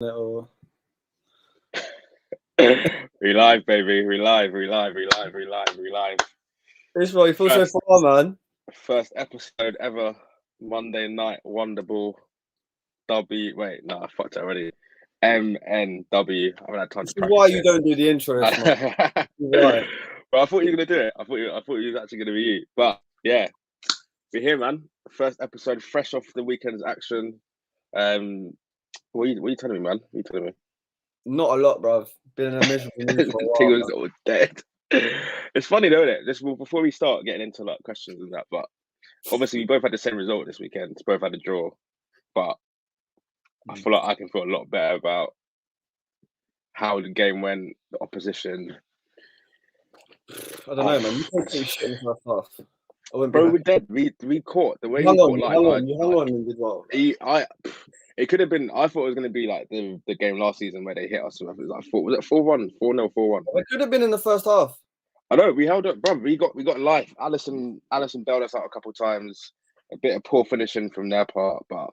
Little. We live, baby. We live. This one, you feel so far, man. First episode ever. Monday night Wonderball. Wait, no, I fucked it already. MNW. I haven't had time to practice. Why you don't do the intro? Why? But I thought you were gonna do it. I thought it was actually gonna be you. But yeah, we're here, man. First episode, fresh off the weekend's action. What are you telling me, man? What are you telling me? Not a lot, bruv. Been in a miserable mood for a while. Tingle's all dead. It's funny though, isn't it? Before we start getting into like questions and that, but obviously we both had the same result this weekend. We both had a draw, but I feel like I can feel a lot better about how the game went, the opposition. I don't know, man. You can't say shit in the first half. Bro, we're dead. We caught the way you we caught. You hung on and did well. It could have been. I thought it was going to be like the game last season where they hit us. It was like was it 4-1, 4-0, 4-1. It could have been in the first half. I know we held up, bro. We got life. Allison bailed us out a couple of times. A bit of poor finishing from their part, but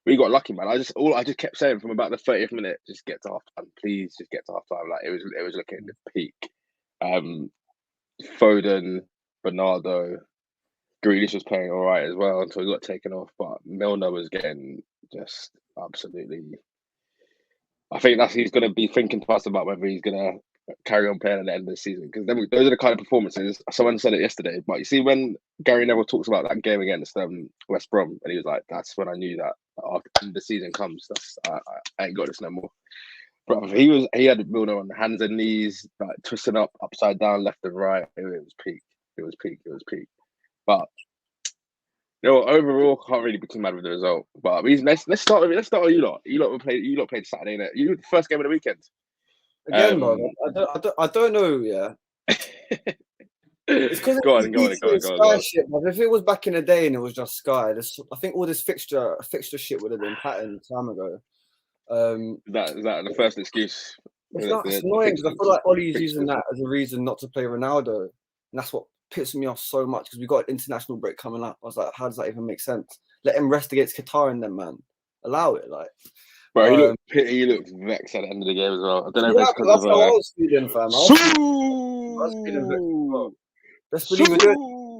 we got lucky, man. I just kept saying from about the 30th minute, just get to half time, please. Just get to half time. Like it was looking at the peak. Foden, Bernardo, Grealish was playing all right as well until he got taken off. But Milner was getting just absolutely. I think he's going to be thinking twice about whether he's going to carry on playing at the end of the season, because those are the kind of performances. Someone said it yesterday, but you see when Gary Neville talks about that game against West Brom, and he was like, "That's when I knew that after the season comes, I ain't got this no more." Bro, he had Milner on hands and knees, like twisting up, upside down, left and right. It was peak. But overall, can't really be too mad with the result. But let's start with you lot. You lot played Saturday night. You the first game of the weekend. Again, bro. I don't know. Yeah. It's because go on. Shit, if it was back in the day and it was just Sky, I think all this fixture shit would have been patterned time ago. Is that the first excuse? It's annoying because I feel like Ollie's using that as a reason not to play Ronaldo, and that's what pisses me off so much, because we got an international break coming up. I was like, how does that even make sense? Let him rest against Qatar and them, man. Allow it, like. Bro, he looked vexed at the end of the game as well. I don't know if it's because of I was feeling, fam. I was feeling vexed as well. Best believe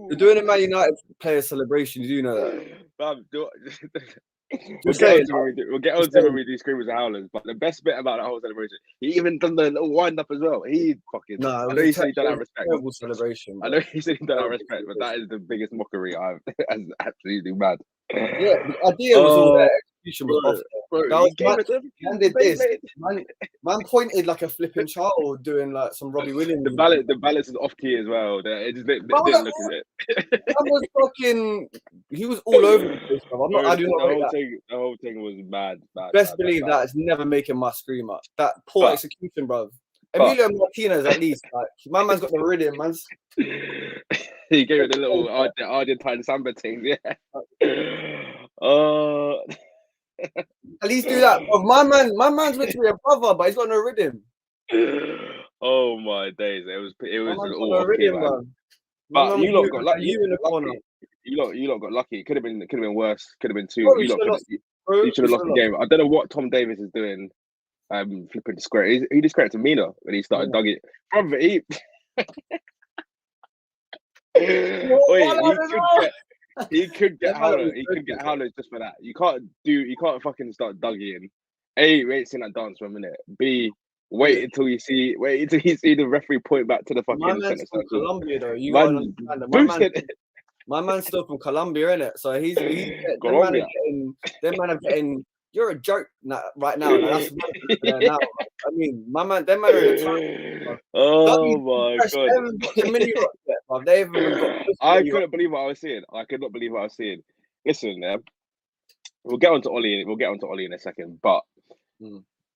we're doing a Man United player celebration. You do know that. We'll get on to when we do screamers and howlers. But the best bit about that whole celebration, he even done the little wind up as well. He fucking. I know he said he done that respect. Celebration. I know he said he done that respect, but that is the biggest mockery I've. That's absolutely mad. Yeah, the idea was all there. Execution was off. Man did this. Man pointed like a flipping child doing like some Robbie Williams. The balance is off key as well. It just didn't look at it. That was fucking. He was all over the place, bro. The whole thing was mad. Best believe that it's never making my scream up. That poor execution, bro. Emilio Martinez, at least, like my man's got the rhythm, man. He gave it a little Argentine samba thing, yeah. At least do that. My man's meant to be a brother, but he's got no rhythm. Oh my days! It was all no rhythm, man. But you lot got lucky. You lot got lucky. It could have been worse. Could have been two. You should have lost the game. I don't know what Tom Davies is doing. Flipping discredit. He discredited Mina when he started dugging. Brother, he could get Howler. He could get Howler just for that. You can't fucking start dugging. A, wait, sing that dance for a minute. B, wait until you see the referee point back to the fucking center circle. Colombia though. My man's still from Colombia, innit? So he's them man are getting. You're a joke right now. That's now. I mean, my man, them man are in the time. Oh my god! I couldn't believe what I was seeing. I could not believe what I was seeing. Listen, we'll get onto Ollie in a second, but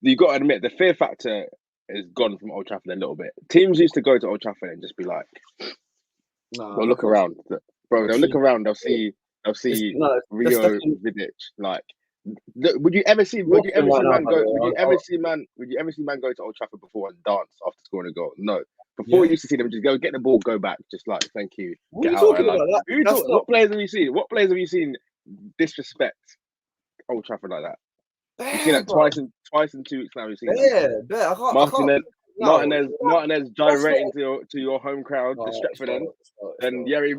you got to admit the fear factor is gone from Old Trafford a little bit. Teams used to go to Old Trafford and just be like, they'll look around, bro. They'll look around. They'll see Rio Vidic, like. Would you ever see man go to Old Trafford before and dance after scoring a goal? No. Before you used to see them just go get the ball, go back, just like thank you. What are you talking about? What players have you seen? What players have you seen disrespect Old Trafford like that? You've seen that twice in 2 weeks now. You've seen that. Yeah. I can't. Martinez gyrating to your home crowd, to Stretford end. Then Yerry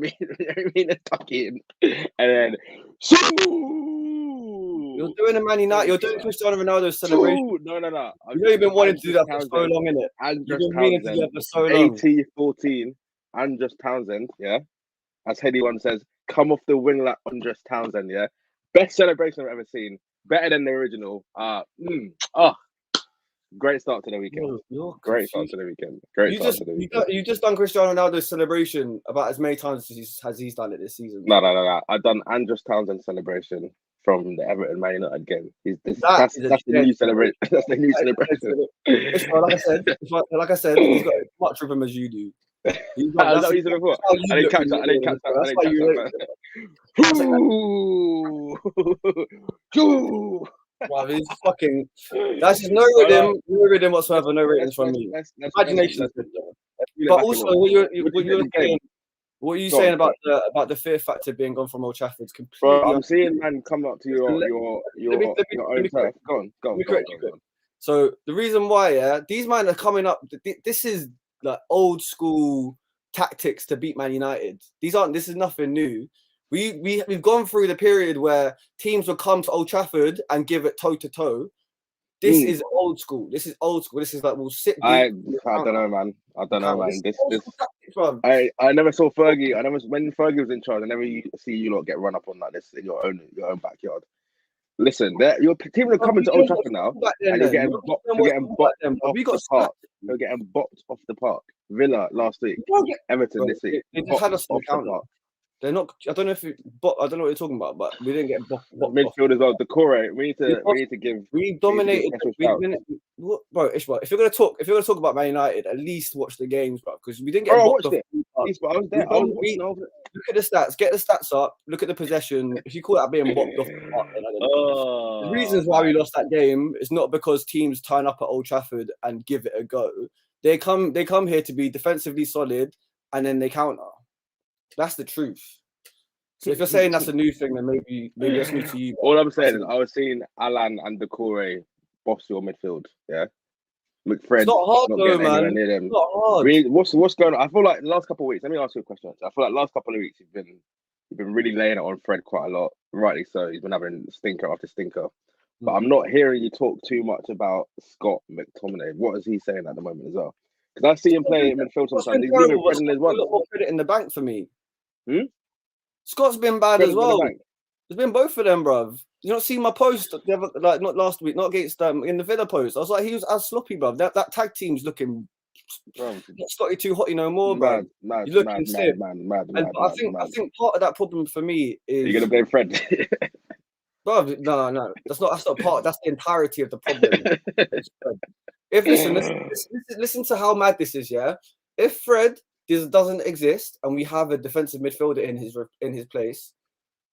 Mina tucking, and then you're doing a Man United. You're doing Cristiano Ronaldo's celebration. No. You know you've been wanting to do that for so long, innit? You've been meaning to do that for so long. 80-14, Andros Townsend, yeah. As Heady One says, come off the wing like Andros Townsend, yeah. Best celebration I've ever seen. Better than the original. Great start to the weekend. Great start to the weekend. You just done Cristiano Ronaldo's celebration about as many times as he's done it this season. No. I've done Andros Townsend celebration from the Everton Man United game. That's the new celebration. That's the new celebration. Like I said, he's got as much rhythm as you do. I didn't catch that. Wow, he's fucking. That's just no rhythm whatsoever. No ratings from me. Imagination. But also, what are you saying about the fear factor being gone from Old Trafford? Bro, I'm seeing man come up to your own turf. Go on. So the reason why, these men are coming up. This is like old school tactics to beat Man United. This is nothing new. We've gone through the period where teams will come to Old Trafford and give it toe to toe. This is old school. This is like we'll sit. I don't know, man. I never saw Fergie. When Fergie was in charge. I never see you lot get run up on like this in your own backyard. Listen, your team are coming to Old Trafford now, and you're getting bopped off the park. Villa last week, Everton this week. They just had us off the park. They're not. I don't know I don't know what you're talking about, but we didn't get midfield as well. Decore. We need to give. We dominated. Bro, Ishmael, if you're gonna talk about Man United, at least watch the games, bro, because we didn't get. I watched it. I was there. Look at the stats. Get the stats up. Look at the possession. If you call that being bopped off the park, then I don't know. The reasons why we lost that game is not because teams turn up at Old Trafford and give it a go. They come here to be defensively solid, and then they counter. That's the truth. So if you're saying that's a new thing, then maybe that's new to you. All I'm saying is I was seeing Alan and Decore boss your midfield. Yeah, McFred. It's not hard though, man. It's not hard. What's going on? I feel like the last couple of weeks. Let me ask you a question. I feel like the last couple of weeks you've been really laying it on Fred quite a lot. Rightly so. He's been having stinker after stinker. But I'm not hearing you talk too much about Scott McTominay. What is he saying at the moment as well? Because I see him playing in midfield sometimes. He's giving Fred in his one. A lot more credit in the bank for me. Scott's been bad as well. There's been both of them, bruv. You not see my post not last week, not against in the Villa post. I was like, he was as sloppy, bruv. That tag team's looking. Scotty too hotty no more, bruv. You're looking sick. I think part of that problem for me is you're gonna blame Fred. Bruv, no, that's not part. That's the entirety of the problem. Listen to how mad this is, yeah. If Fred doesn't exist and we have a defensive midfielder in his place,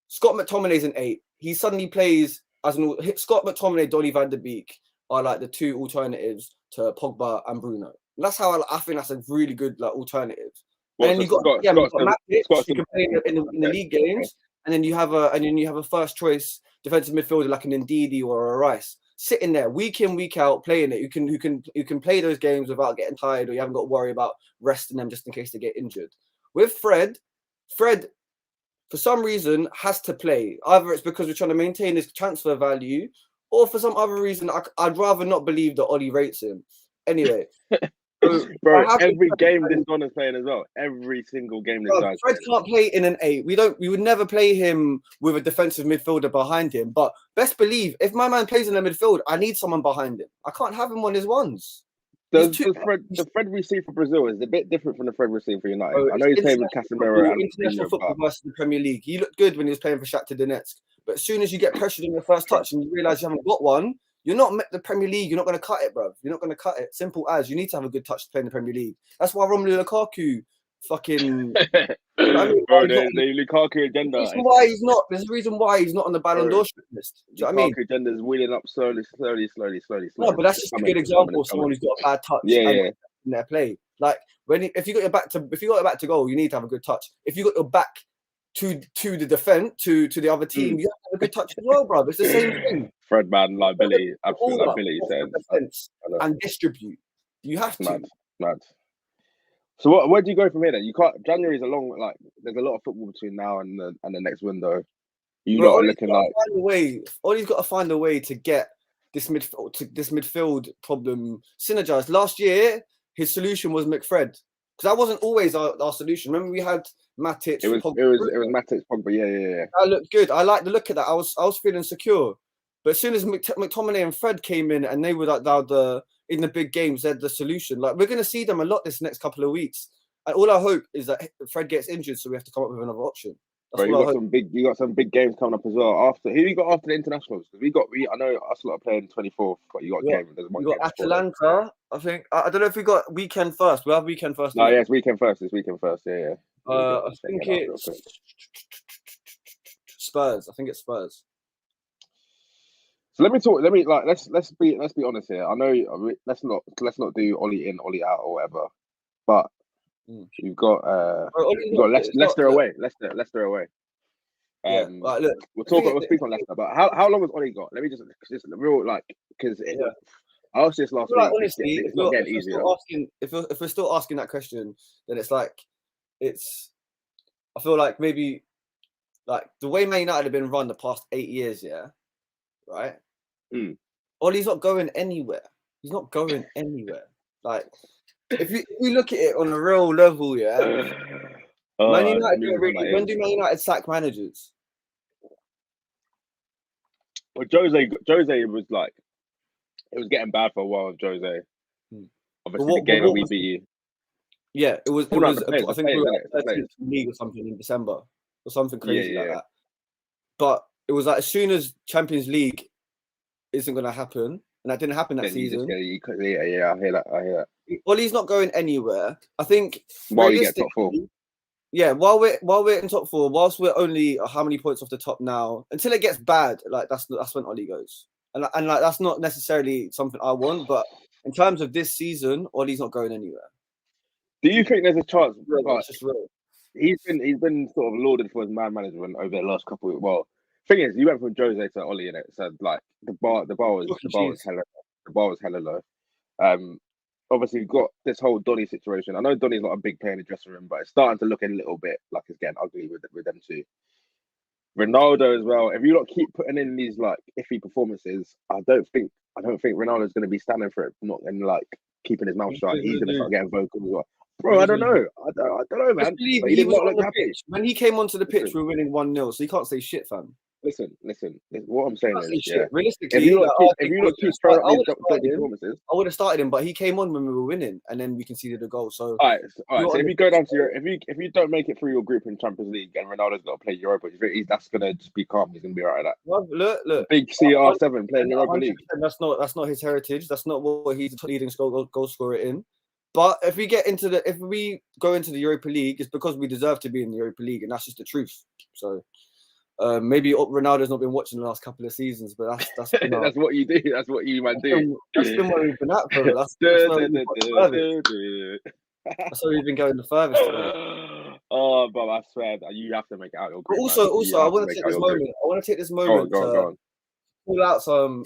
Scott McTominay's an 8. He suddenly plays as Scott McTominay, Donny van der Beek are like the two alternatives to Pogba and Bruno. And that's how I think that's a really good like alternative. And then you got Matic, you can play in the league games, and then you have a first choice defensive midfielder like an Ndidi or a Rice sitting there week in, week out, playing it. You can play those games without getting tired, or you haven't got to worry about resting them just in case they get injured. With Fred, for some reason, has to play. Either it's because we're trying to maintain his transfer value, or for some other reason, I'd rather not believe that Ollie rates him. Anyway. Bro, every game this one is playing as well. Every single game this guy's Fred can't play in an 8. We would never play him with a defensive midfielder behind him. But best believe, if my man plays in the midfield, I need someone behind him. I can't have him on his ones. The Fred we see for Brazil is a bit different from the Fred we see for United. I know he's playing with Casemiro and international football versus the Premier League. He looked good when he was playing for Shakhtar Donetsk. But as soon as you get pressured in your first touch and you realise you haven't got one, you're not the Premier League. You're not going to cut it, bro. You're not going to cut it. Simple as. You need to have a good touch to play in the Premier League. That's why Romelu Lukaku fucking... the Lukaku agenda. There's a reason why he's not on the Ballon d'Or list. Do you know what I mean? Lukaku agenda is wheeling up slowly. No, but that's just a good example of someone who's got a bad touch in their play. Like, if you got your back to goal, you need to have a good touch. If you got your back to the defense, to the other team, you have to have a good touch as well, bro. It's the same thing. Fred, man, liability, absolute liability. And distribute. You have to. Mad. So where do you go from here then? You can't. January is a long, like, there's a lot of football between now and the next window. You lot are looking like Ollie's got to find a way to get this midfield problem synergized. Last year, his solution was McFred, because that wasn't always our solution. Remember, we had Matic. It was Matic, Pogba. Yeah. That looked good. I like the look of that. I was feeling secure. But as soon as McTominay and Fred came in, and they were like in the big games, they're the solution. Like, we're going to see them a lot this next couple of weeks. And all I hope is that Fred gets injured, so we have to come up with another option. Bro, you got some big games coming up as well. Who you got after the internationals? Because I know us lot are playing 24th, but you got a game. There's one. You got Atalanta. I think I don't know if we got weekend first. We have weekend first. No, yeah, it's weekend first. It's weekend first. Yeah. I think it's Spurs. I think it's Spurs. So let's be honest here. I know let's not do Ollie in, Ollie out or whatever, but. You've got Leicester away. Leicester away. Look, we'll speak on Leicester. But how long has Ollie got? Let me just real, like, because I asked this last week. Honestly, it's not getting easier. If we're still asking that question, then it's like I feel like maybe like the way Man United have been run the past 8 years, right? Ollie's not going anywhere. He's not going anywhere. Like. If you look at it on a real level, Man United when do Man United sack managers? Well, Jose was like, it was getting bad for a while. Jose, obviously the game that we beat you. Yeah, it was. I think we were 13th league or something in December or something crazy like that. But it was like as soon as Champions League isn't going to happen. And that didn't happen that season. I hear that. Ollie's not going anywhere. I think while you get top 4. Yeah, while we're in top 4, whilst we're only how many points off the top now, until it gets bad, like that's when Ollie goes. And like that's not necessarily something I want, but in terms of this season, Ollie's not going anywhere. Do you think there's a chance? It's just real. He's been sort of lauded for his man management over the last couple of thing is, you went from Jose to Ollie in it, so like the bar was hella low. Obviously you've got this whole Donny situation. I know Donny's not a big player in the dressing room, but it's starting to look a little bit like it's getting ugly with them two. Ronaldo as well. If you not keep putting in these like iffy performances, I don't think Ronaldo's going to be standing for it, not and like keeping his mouth shut. He's going to start getting vocal as well. Bro, I don't know. I don't know, man. He did not look happy. When he came onto the pitch, we were winning 1-0, so you can't say shit, fam. Listen. What I'm saying is, realistically, if you not keep throwing up these performances, I would have started him, but he came on when we were winning, and then we conceded a goal. So, all right. So if you go down to if you don't make it through your group in Champions League, and Ronaldo's got to play Europa, that's gonna just be calm. He's gonna be alright at that. Well, look. Big CR7 playing Europa League. That's not his heritage. That's not what he's leading goal scorer in. But if we go into the Europa League, it's because we deserve to be in the Europa League, and that's just the truth. So. Maybe Ronaldo's not been watching the last couple of seasons, but that's that's what you do. That's what you might do. That's been where we've been at, bro. That's where we've been going the furthest. Oh, but I swear that you have to make it out your group. Also, I want to take this moment. To pull out some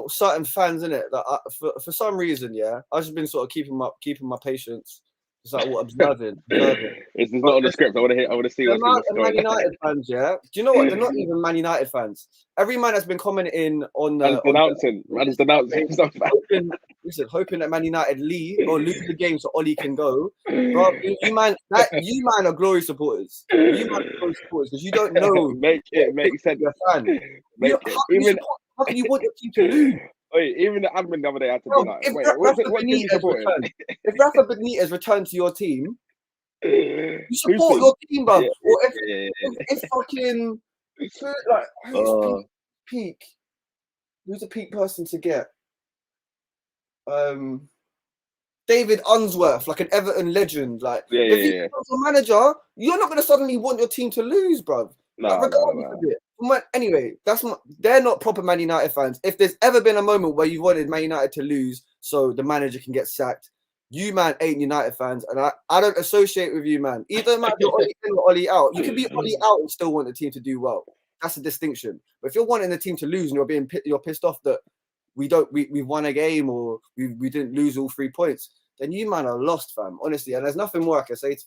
certain fans in it that for some reason, I've just been sort of keeping my patience. It's like observing. It's not on the script. I want to see what's going on. Man United fans, do you know what? They're not even Man United fans. Every man has been commenting on denouncing. Hoping that Man United lose the game so Ollie can go. Bro, you man are glory supporters. You man are glory supporters because you don't know. Make sense. You're a fan. How can you want your team to lose? Wait, even the admin the other day had to be like, if Rafa Benitez returned to your team, you support your team, bro. Or if fucking who's the peak person to get? David Unsworth, like an Everton legend. Like if you become a manager, you're not gonna suddenly want your team to lose, bro. Regardless of it. Anyway, they're not proper Man United fans. If there's ever been a moment where you wanted Man United to lose so the manager can get sacked, you man ain't United fans, and I don't associate with you, man. You don't matter if you're Ollie in or Ollie out. You can be Ollie out and still want the team to do well. That's a distinction. But if you're wanting the team to lose and you're pissed off that we won a game or we didn't lose all 3 points, then you man are lost, fam. Honestly, and there's nothing more I can say.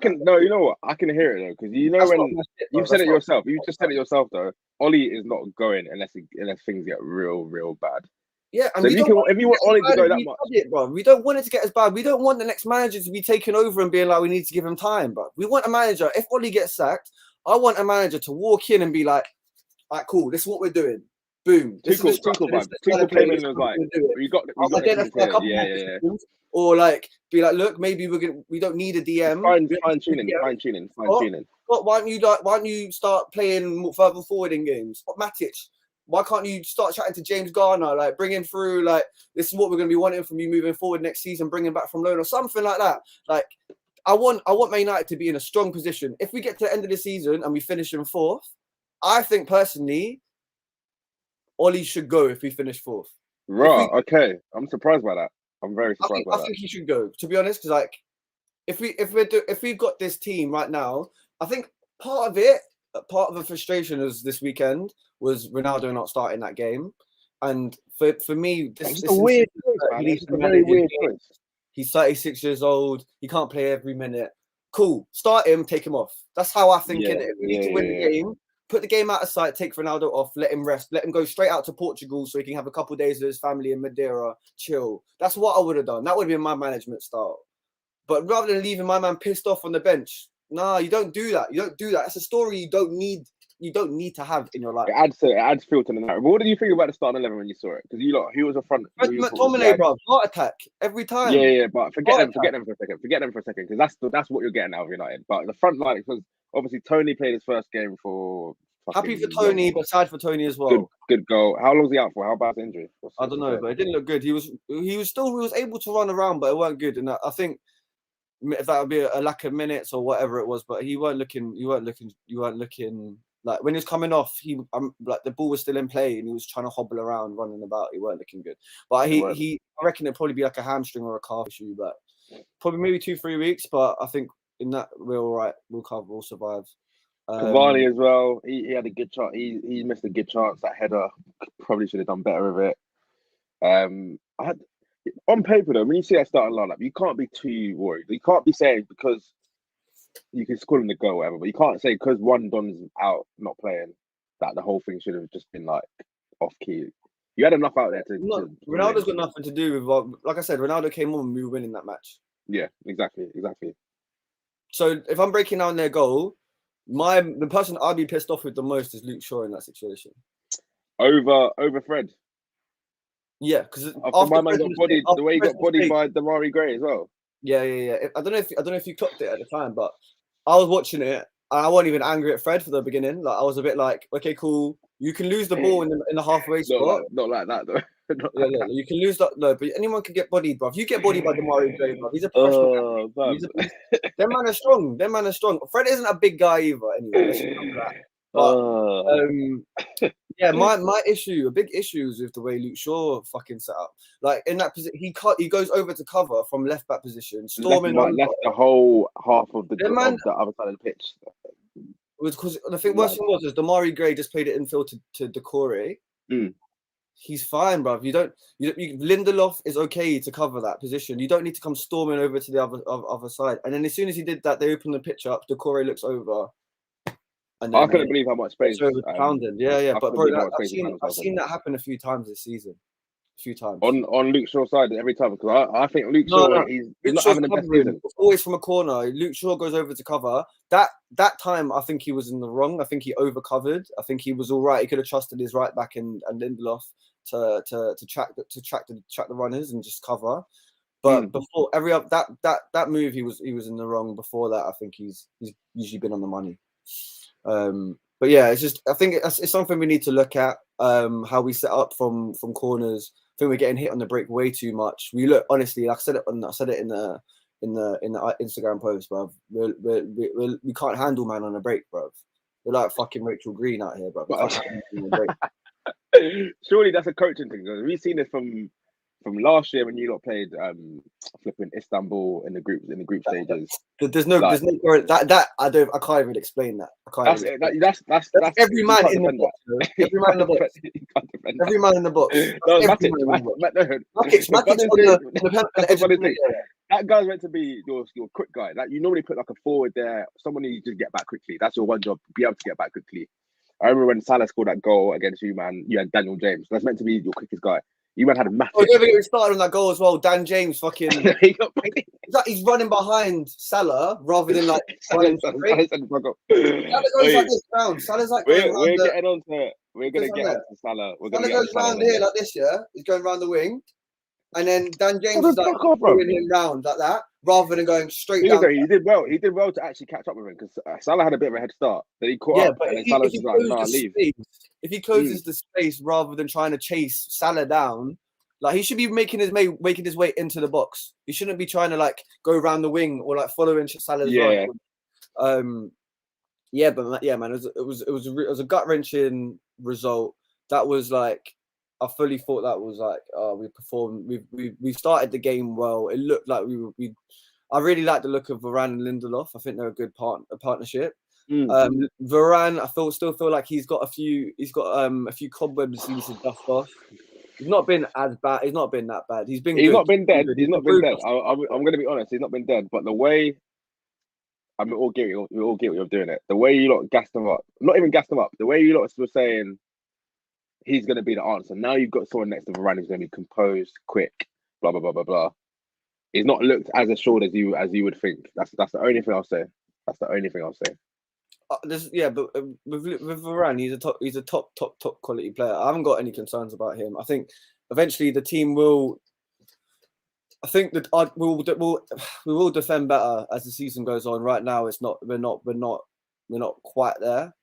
No, you know what? I can hear it though, because you know when you've said it yourself. You just said it yourself though. Ollie is not going unless things get real bad. Yeah, and so if you want Ollie to go that much, bro, we don't want it to get as bad. We don't want the next manager to be taken over and being like, we need to give him time, bro. We want a manager. If Ollie gets sacked, I want a manager to walk in and be like, all right, cool, this is what we're doing. Boom. Tuchel came in and was like, we got identify a couple positions, or like be like, look, maybe we don't need a DM. Fine tuning. But why don't you start playing further forward in games? Matic. Why can't you start chatting to James Garner, like bring him through, like this is what we're going to be wanting from you moving forward next season, bring him back from loan or something like that. Like I want Man United to be in a strong position. If we get to the end of the season and we finish in 4th, I think personally, Ollie should go if we finish 4th. Right, okay. I'm surprised by that. I'm very surprised by that. I think he should go, to be honest, because like if we've got this team right now, I think part of the frustration is this weekend was Ronaldo not starting that game. And for me, this is a weird choice. He's 36 years old. He can't play every minute. Cool. Start him, take him off. That's how I think it. If we need to win the game, put the game out of sight, take Ronaldo off, let him rest, let him go straight out to Portugal so he can have a couple of days with his family in Madeira, chill. That's what I would have done. That would have been my management style. But rather than leaving my man pissed off on the bench, nah, you don't do that. That's a story you don't need to have in your life. It adds feel to the narrative. But what did you think about the starting 11 when you saw it? Because he was a front. McTominay, bro, heart attack every time. Yeah, but forget them for a second. Because that's what you're getting out of United. But the front line, because obviously Tony played his first game for. Happy for Tony, but sad for Tony as well. Good goal. How long's he out for? How bad's the injury? I don't know, but it didn't look good. He was able to run around, but it weren't good. And I think if that would be a lack of minutes or whatever it was, but you weren't looking like when he was coming off, like the ball was still in play and he was trying to hobble around, running about. He weren't looking good. But I reckon it'd probably be like a hamstring or a calf issue, but probably maybe 2-3 weeks. But I think in that we're all right. We'll cover. We'll survive. Cavani as well. He had a good chance. He missed a good chance. That header probably should have done better with it. On paper though, when you see that starting lineup, you can't be too worried. You can't be saying because you can call him the goal, or whatever, but you can't say because one Don's out not playing that the whole thing should have just been like off key. You had enough out there to Ronaldo's got nothing to do with like I said, Ronaldo came on and we were winning that match. Yeah, exactly. So if I'm breaking down their goal, the person I'd be pissed off with the most is Luke Shaw in that situation. Over Fred. Yeah, because my man got bodied the way he got bodied by Damari Gray as well. Yeah. I don't know if you clocked it at the time, but I was watching it and I wasn't even angry at Fred for the beginning. Like I was a bit like, okay, cool. You can lose the ball in the halfway spot. Not like that though. Yeah, you can lose that. No, but anyone can get bodied, bro. If you get bodied by Damari Gray, bro, he's a professional. Them man are strong. Fred isn't a big guy either. Anyway, let's remember that. But yeah, my issue, a big issue is with the way Luke Shaw fucking set up. Like in that position, he goes over to cover from left back position, storming left the whole half of the other side of the pitch. Because I think worst thing was Damari Gray just played it infield to Decore. He's fine, bruv. Lindelof is okay to cover that position. You don't need to come storming over to the other side. And then as soon as he did that, they opened the pitch up. Decore looks over. And I couldn't believe how much space. Yeah. But bro, I've seen that happen a few times this season. A few times on Luke Shaw's side every time, because I think Luke Shaw he's not having the best season. Always from a corner. Luke Shaw goes over to cover. That time I think he was in the wrong. I think he overcovered. I think he was all right. He could have trusted his right back and Lindelof to track the runners and just cover. But before that move, he was in the wrong. Before that, I think he's usually been on the money. But yeah, it's just I think it's something we need to look at. How we set up from corners. I think we're getting hit on the break way too much. We look honestly, like I said it in the Instagram post, bruv. We can't handle man on a break, bruv. We're like fucking Rachel Green out here, bruv. Surely that's a coaching thing. We've seen this from from last year when you lot played flipping Istanbul in the group stages. There's no that I can't even explain that. That's every man in the box. Every man in the box. Every man in the box. No, Matic. That guy's meant to be your quick guy. Like you normally put like a forward there, someone who just get back quickly. That's your one job, be able to get back quickly. I remember when Salah scored that goal against you, man. You had Daniel James. That's meant to be your quickest guy. You man had a massive. Oh, never get started on that goal as well. Dan James, fucking. He's running behind Salah rather than like running straight. Salah goes like this round. Salah's like we're getting on to. We're gonna get on to Salah. Salah goes round here like this. Yeah, he's going round the wing, and then Dan James is like throwing him round like that, rather than going straight down. He did well. He did well to actually catch up with him because Salah had a bit of a head start. Then he caught up, and then Salah was just like, "No, leave." If he closes the space rather than trying to chase Salah down, like he should be making his way into the box. He shouldn't be trying to like go around the wing or like following Salah's run. Man, it was a gut wrenching result. That was like I fully thought that was like we performed. We started the game well. It looked like I really like the look of Varane and Lindelof. I think they're a good partnership. Varane, I still feel like he's got a few cobwebs he needs to dust off. He's not been as bad. He's not been that bad. He's not been dead. He's not been dead. I'm going to be honest. He's not been dead. But the way, I mean, we all get what you're doing it. The way you lot gassed him up, not even gassed him up. The way you lot were saying he's going to be the answer. Now you've got someone next to Varane who's going to be composed, quick, blah blah blah blah blah. He's not looked as assured as you would think. That's the only thing I'll say. That's the only thing I'll say. But with Varane, he's a top quality player. I haven't got any concerns about him. I think eventually the team will. I think that we will defend better as the season goes on. Right now, we're not quite there,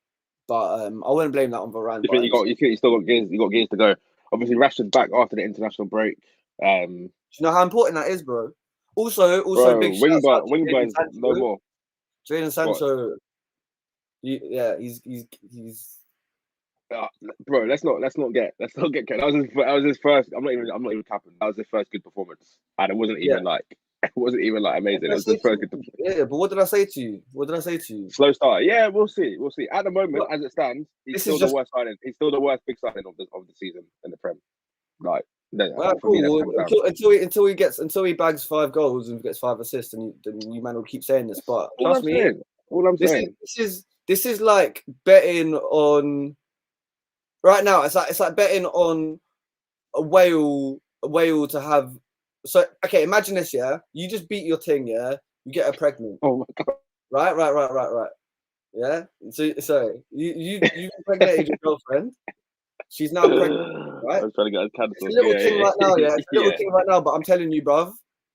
but I wouldn't blame that on Varane. You think you still got gears? You got gears to go. Obviously, Rashford's back after the international break. Do you know how important that is, bro? Also, bro, big Wingburn, no more. Jadon Sancho. He's. Bro, let's not get. That was his first. I'm not even capping. That was his first good performance, and it wasn't even like amazing. It was his first good performance. Yeah, but what did I say to you? Slow start. Yeah, we'll see. At the moment, as it stands, he's still the worst signing. He's still the worst big signing of the season in the Prem. Like, cool. Until he bags 5 goals and gets 5 assists, and you man will keep saying this. But trust me, all I'm saying. This is like betting on. Right now, it's like betting on a whale to have. So okay, imagine this. Yeah, you just beat your thing. Yeah, you get her pregnant. Oh my god. Right. Yeah. So you impregnated your girlfriend. She's now pregnant. Right. I'm trying to get a cancelled. It's a little thing right now. Yeah. It's a little thing right now. But I'm telling you, bruv.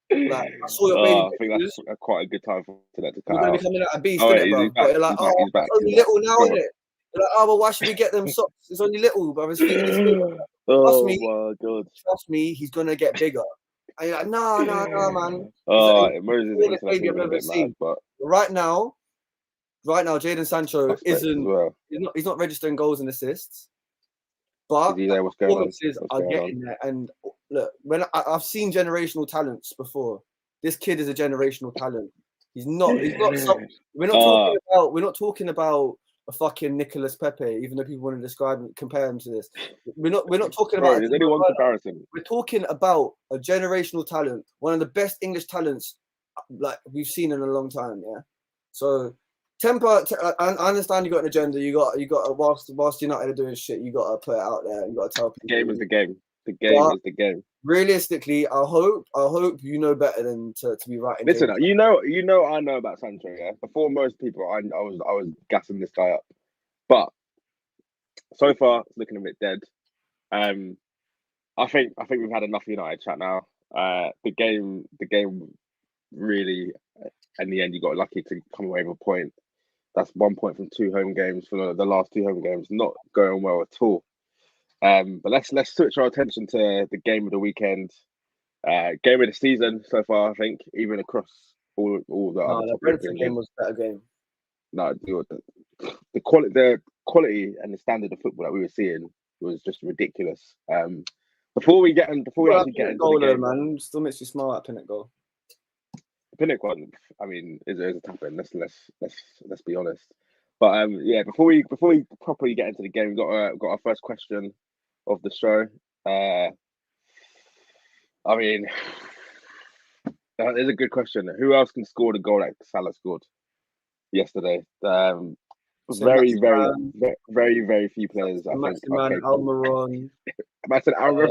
Like, I saw your baby. I think that's quite a good time for that to come out. You're gonna be coming out a beast, bro. But you're like, he's back. It's only little now, isn't it? You're like, well, why should we get them socks? It's only little, bro. Trust my god. Trust me, he's gonna get bigger. And you're like, no, man. Moses baby I've ever seen. But right now, Jadon Sancho he's not registering goals and assists. But performances are getting there. And look, when I've seen generational talents before, this kid is a generational talent. He's not. We're not talking about a fucking Nicolas Pepe, even though people want to compare him to this. We're not talking about. There's only one comparison. We're talking about a generational talent, one of the best English talents like we've seen in a long time. Yeah. So I understand you got an agenda. You got whilst United are doing shit, you got to put it out there. You got to tell people. The game is the game. The game is the game. Realistically, I hope you know better than to be right. Listen, I know about Sancho. Yeah, before most people, I was gassing this guy up, but so far it's looking a bit dead. I think we've had enough United chat now. The game really, in the end, you got lucky to come away with a point. That's 1 point from 2 home games for the last 2 home games. Not going well at all. But let's switch our attention to the game of the weekend, game of the season so far. I think even across all the other the Brentford game was a better game. No, the quality and the standard of football that we were seeing was just ridiculous. Before we actually get into the game, man, still makes you smile at Pinnock goal. Pinnock one, I mean, is a tap in. Let's be honest. But yeah, before we properly get into the game, we got our first question of the show. I mean, that is a good question. Who else can score the goal that Salah scored yesterday? Very few players. I think. Okay. Almiron. I said Almiron.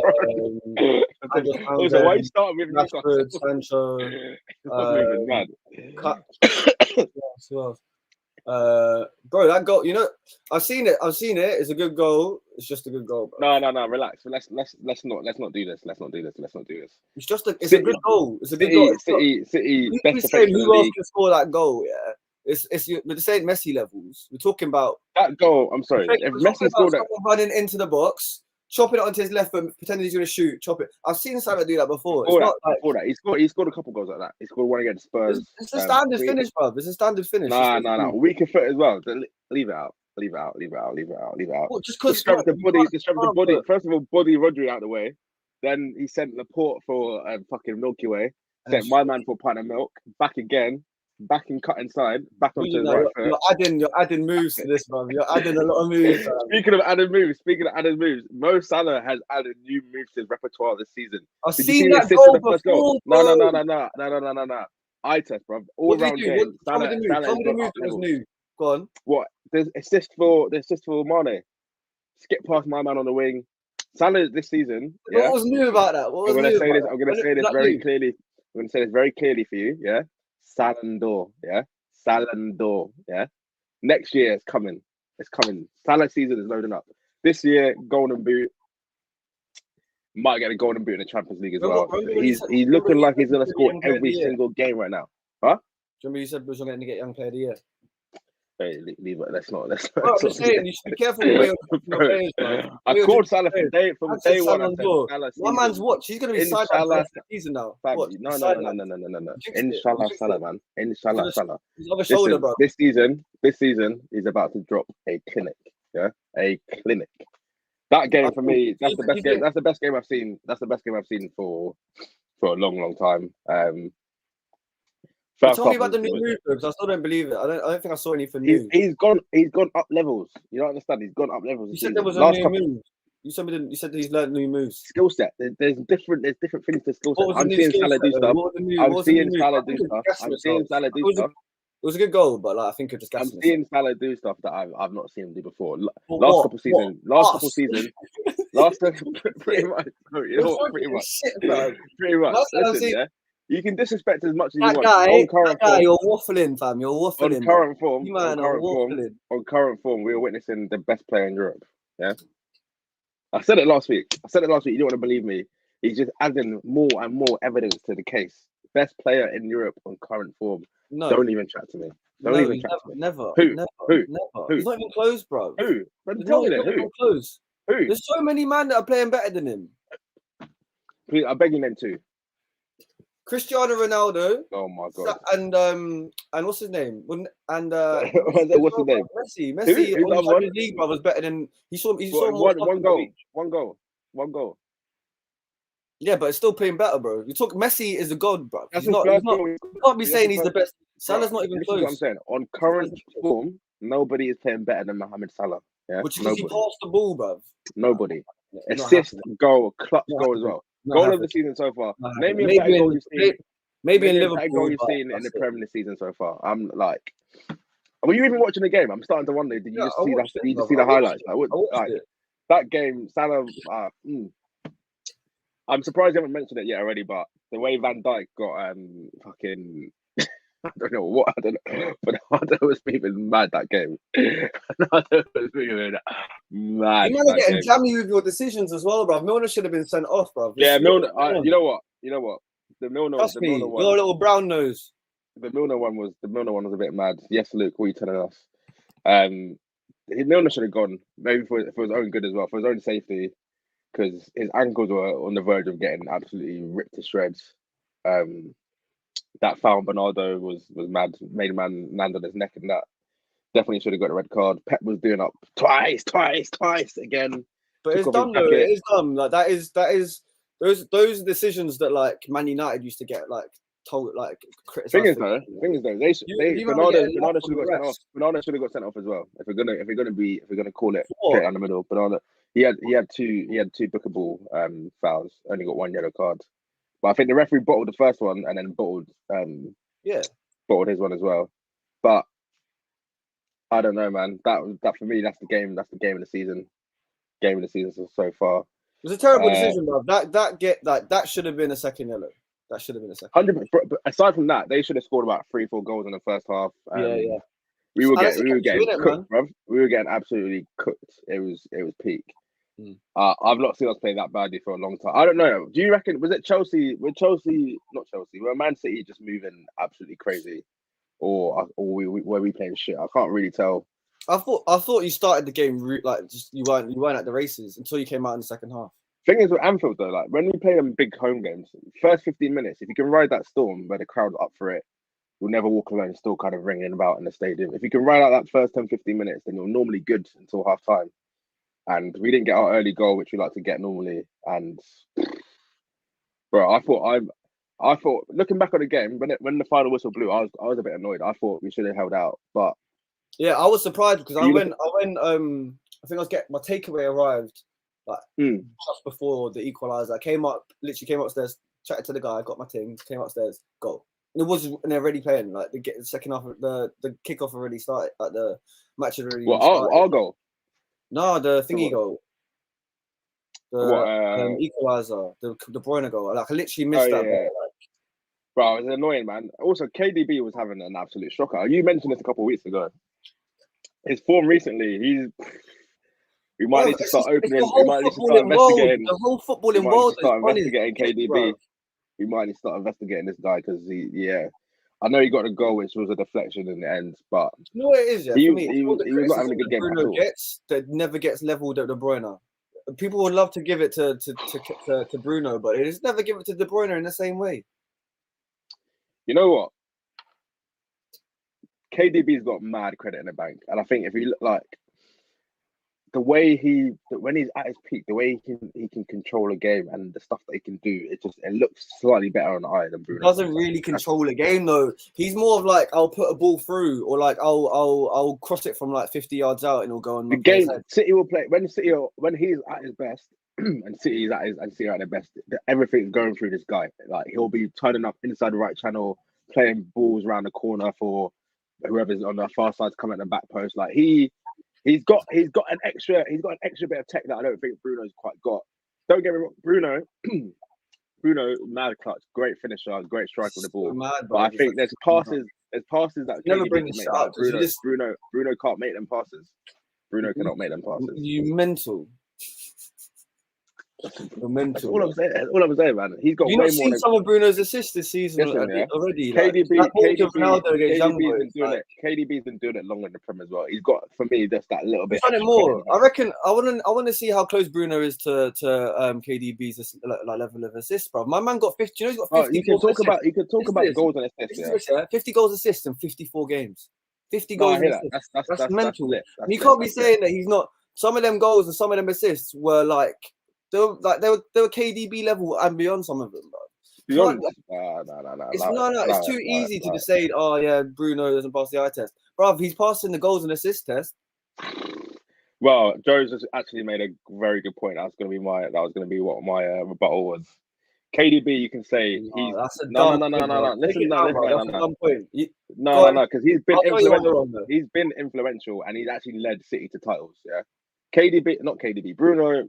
Also, why are you starting with Rashford, Sancho? Moving mad. Bro, that goal. You know, I've seen it. It's a good goal. It's just a good goal. Bro. No. Relax. Let's not do this. It's just a good goal. It's a good goal. City. Best defense in the league. Who else can score that goal? Yeah. But this ain't Messi levels. We're talking about that goal. I'm sorry. If Messi scored that, running into the box, chopping it onto his left foot, pretending he's going to shoot, chop it. I've seen Salah do that before. Before that, he scored a couple goals like that. He scored one against Spurs. It's a standard finish, bro. It's a standard finish. No. Weaker foot as well. Leave it out. Well, just because the body. First of all, body Rodri out the way. Then he sent Laporte for fucking Milky Way. Sent my man for a pint of milk. Back again. Back and cut inside, back onto his right foot. You're adding moves to this, bro. You're adding a lot of moves. Speaking of added moves, Mo Salah has added new moves to his repertoire this season. I've seen that goal before. No. Eye test, bro. All round game. Tell me the move that was new. Go on. What? There's assist for Mane. Skip past my man on the wing. Salah this season. What was new about that? I'm gonna say this very clearly. I'm gonna say this very clearly for you. Yeah. Salon d'Or, yeah. Next year it's coming. Salah season is loading up. This year, golden boot. Might get a golden boot in the Champions League as well. He's looking like he's gonna score every single game right now. Huh? Do you remember you said Bush was going to get Young Player of the Year? Hey, leave it. Let's not. I'm just saying, you should be careful with your players, bro. I called Salah from day one. My man's watch. He's going to be sidelined for the season now. No. Inshallah, Salah, man. Inshallah, Salah. He's on the shoulder, bro. This season, he's about to drop a clinic. Yeah, a clinic. That game for me, that's the best game. That's the best game I've seen. That's the best game I've seen for a long time. Tell me about the new move, because I still don't believe it. I don't think I saw anything new. He's gone up levels. You don't understand. He's gone up levels. You said there was a new move. You said that he's learned new moves. Skill set. There's different things to skill set. I'm seeing Salah do stuff. I'm seeing Salah do stuff. It was a good goal, but I think it just. I'm seeing Salah do stuff that I've not seen him do before. Last couple seasons. Pretty much. Pretty much. Listen, yeah. You can disrespect as much as you want. That guy, you're waffling, fam. You're waffling. On current form, we are witnessing the best player in Europe. Yeah. I said it last week. You don't want to believe me. He's just adding more and more evidence to the case. Best player in Europe on current form. No. Don't even chat to me. Never. Who? He's not even close, bro. Who? Who? Close. Who? There's so many men that are playing better than him. Please, I beg you, name two. Cristiano Ronaldo. Oh my god. And what's his name? And what's his name? Messi on the Champions League, bro, was better than he saw one goal. Yeah, but it's still playing better, bro. You talk Messi is a god, bro. You can't be saying he's the best. Salah's not even close. What I'm saying. On current form, nobody is playing better than Mohamed Salah. Yeah, which is he passed the ball, bro. Nobody. Assist, goal, clutch goal as well. Goal of the season so far. Maybe in Liverpool. Goal you've seen in the Premier League season so far. I'm like, were you even watching the game? I'm starting to wonder. Did you just see that? Did you just see the highlights? That game, Salah. I'm surprised you haven't mentioned it yet already, but the way Van Dijk got fucking. I don't know, but Ronaldo was moving mad that game. Ronaldo was moving mad. You might be getting jammy with your decisions as well, bro. Milner should have been sent off, bro. Yeah, Milner. You know what? The Milner. Trust me, your little brown nose. The Milner one was a bit mad. Yes, Luke, what are you telling us? Milner should have gone maybe for his own good as well, for his own safety, because his ankles were on the verge of getting absolutely ripped to shreds. That foul on Bernardo was mad. Made a man land on his neck, and that definitely should have got a red card. Pep was doing up twice again. But it's dumb though. It is dumb. Like that is those decisions that like Man United used to get like told like criticized. Thing is though, Bernardo should have got sent off. Bernardo should have got sent off as well. If we're gonna call it straight down the middle, Bernardo he had two bookable fouls. Only got one yellow card. But I think the referee bottled the first one and then bottled his one as well. But I don't know, man. That for me, that's the game. That's the game of the season. Game of the season so far. It was a terrible decision, bro. That should have been a second yellow. That should have been a second. 100%. But aside from that, they should have scored about 3-4 goals in the first half. Yeah. We were getting cooked, bro. We were getting absolutely cooked. It was peak. I've not seen us play that badly for a long time. I don't know. Do you reckon was it Chelsea? Were Man City just moving absolutely crazy, or were we playing shit? I can't really tell. I thought you started the game like just you weren't at the races until you came out in the second half. Thing is with Anfield though, like when we play them big home games, first 15 minutes, if you can ride that storm where the crowd's up for it, you'll never walk alone, still kind of ringing about in the stadium. If you can ride out that first 10-15 minutes, then you're normally good until half time. And we didn't get our early goal, which we like to get normally. And bro, I thought looking back on the game, when the final whistle blew, I was a bit annoyed. I thought we should have held out, but yeah, I was surprised because I think my takeaway arrived like just before the equaliser. I literally came upstairs, chatted to the guy, got my things, came upstairs, goal. And they're already playing. Like the second half, the kickoff already started. Like the match had already started. Our goal? No, the thingy goal. The equaliser, the De Bruyne goal. Like I literally missed that. Yeah. Bro, it was annoying, man. Also, KDB was having an absolute shocker. You mentioned this a couple of weeks ago. His form recently, we might need to start opening. We might need to start investigating. The whole footballing world is investigating KDB. We might need to start investigating this guy because I know he got a goal, which was a deflection in the end, but you know what it is. Yeah, he for me, was not having a good game at all. That never gets leveled at De Bruyne. People would love to give it to Bruno, but it is never give it to De Bruyne in the same way. You know what? KDB's got mad credit in the bank, and I think if you look like the way when he's at his peak, the way he can control a game and the stuff that he can do, it looks slightly better on the eye than Bruno. He doesn't really control a game though. He's more of like I'll put a ball through, or like I'll cross it from like 50 yards out and it'll go on. The game City will play when he's at his best, and City are at their best. Everything's going through this guy. Like he'll be turning up inside the right channel, playing balls around the corner for whoever's on the far side to come at the back post. Like he's got an extra bit of tech that I don't think Bruno's quite got. Don't get me wrong, Bruno, mad clutch, great finisher, great striker with the ball. But I think there's passes that never bring this up. Bruno can't make them passes. Bruno cannot make them passes. You mental. That's all I'm saying. All I'm saying, man. He's got. You've not seen some of Bruno's assists this season already. KDB's been doing it longer in the Prem as well. He's got, for me, just that little bit. He's done it more. I reckon. I want to see how close Bruno is to KDB's level of assists, bro. My man got 50. You know he's got 50. You could talk about goals and assists. 50 goals assists in 54 games. 50 goals. That's mental. And you can't be saying that he's not. Some of them goals and some of them assists were like. They were KDB level and beyond some of them, bro. Beyond? No. It's too easy to just say, oh yeah, Bruno doesn't pass the eye test, bro. He's passing the goals and assist test. Well, Joe's just actually made a very good point. That was going to be what my rebuttal was. KDB, you can say he's no. Listen, because he's been influential. He's been influential, and he's actually led City to titles. Yeah, Bruno.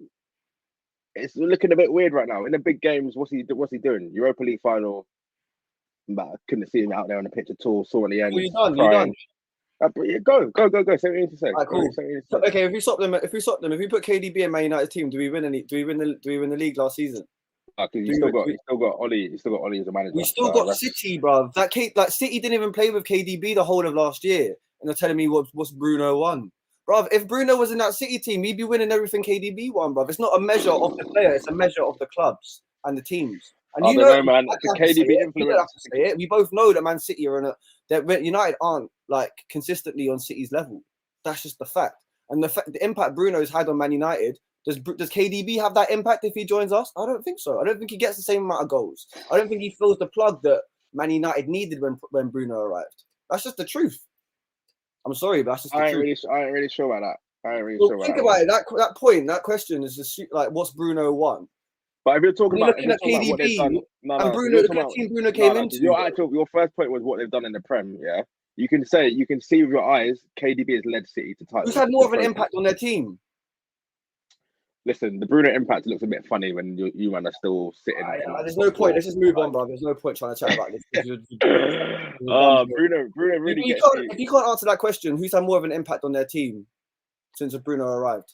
It's looking a bit weird right now. In the big games, what's he doing? Europa League final. I couldn't see him out there on the pitch at all. Saw at the end. Well, you're done. Go. Say what you need to say. Right, cool. Okay, if we stop them, if we put KDB in Man United team, do we win the league last season? Because you still got Ollie as a manager. We still got City, bro. City didn't even play with KDB the whole of last year, and they're telling me what's Bruno won. Bruv, if Bruno was in that City team, he'd be winning everything KDB won, bruv. It's not a measure of the player, it's a measure of the clubs and the teams. And I don't know, man. KDB influence. We both know that Man City are that United aren't like consistently on City's level. That's just the fact. And the impact Bruno's had on Man United Does KDB have that impact if he joins us? I don't think so. I don't think he gets the same amount of goals. I don't think he fills the plug that Man United needed when Bruno arrived. That's just the truth. I'm sorry, but that's just the truth. I ain't really sure about that. I ain't really sure about think about it. That point, that question is just like, what's Bruno won? But if you're talking about KDB what they've done, and Bruno, the kind of team Bruno came into. Your first point was what they've done in the Prem. Yeah, you can see with your eyes, KDB has led City to titles. Who's had more of an impact on their team? Listen, the Bruno impact looks a bit funny when you man are still sitting. There's no point. Let's just move on, bro. There's no point trying to chat about this. Bruno really gets if you can't answer that question, who's had more of an impact on their team since Bruno arrived?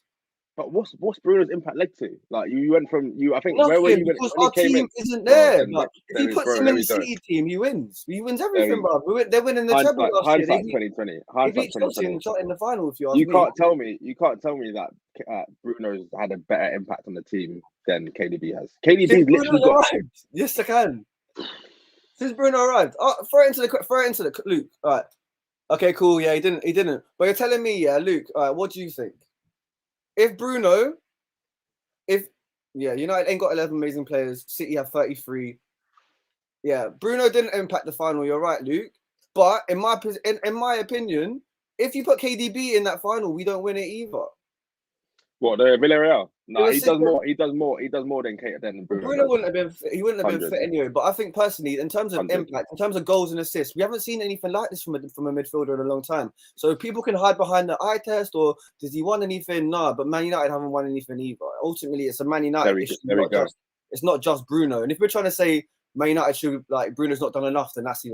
But what's Bruno's impact led to? Like you went from I think nothing, where were you because when our he came team in? isn't there. If he puts him in the City team, he wins. He wins everything, bro. They're winning the treble last year. Hindsight 2020. Hindsight 2020. Shot in the final. If you ask me, you can't tell me that Bruno's had a better impact on the team than KDB has. KDB's literally got. Yes, I can. Since Bruno arrived, throw it into the Luke. All right. Okay, cool. Yeah, he didn't. But you're telling me, yeah, Luke. All right, what do you think? United ain't got 11 amazing players. City have 33. Yeah, Bruno didn't impact the final. You're right, Luke. But in my opinion, if you put KDB in that final, we don't win it either. What, the Villarreal? No, he does more. He does more than Bruno. Bruno wouldn't have been. He wouldn't have been fit anyway. But I think personally, in terms of 100. Impact, in terms of goals and assists, we haven't seen anything like this from a midfielder in a long time. So people can hide behind the eye test, or does he won anything? No, but Man United haven't won anything either. Ultimately, it's a Man United issue. It's not just Bruno. And if we're trying to say Man United should Bruno's not done enough, then that's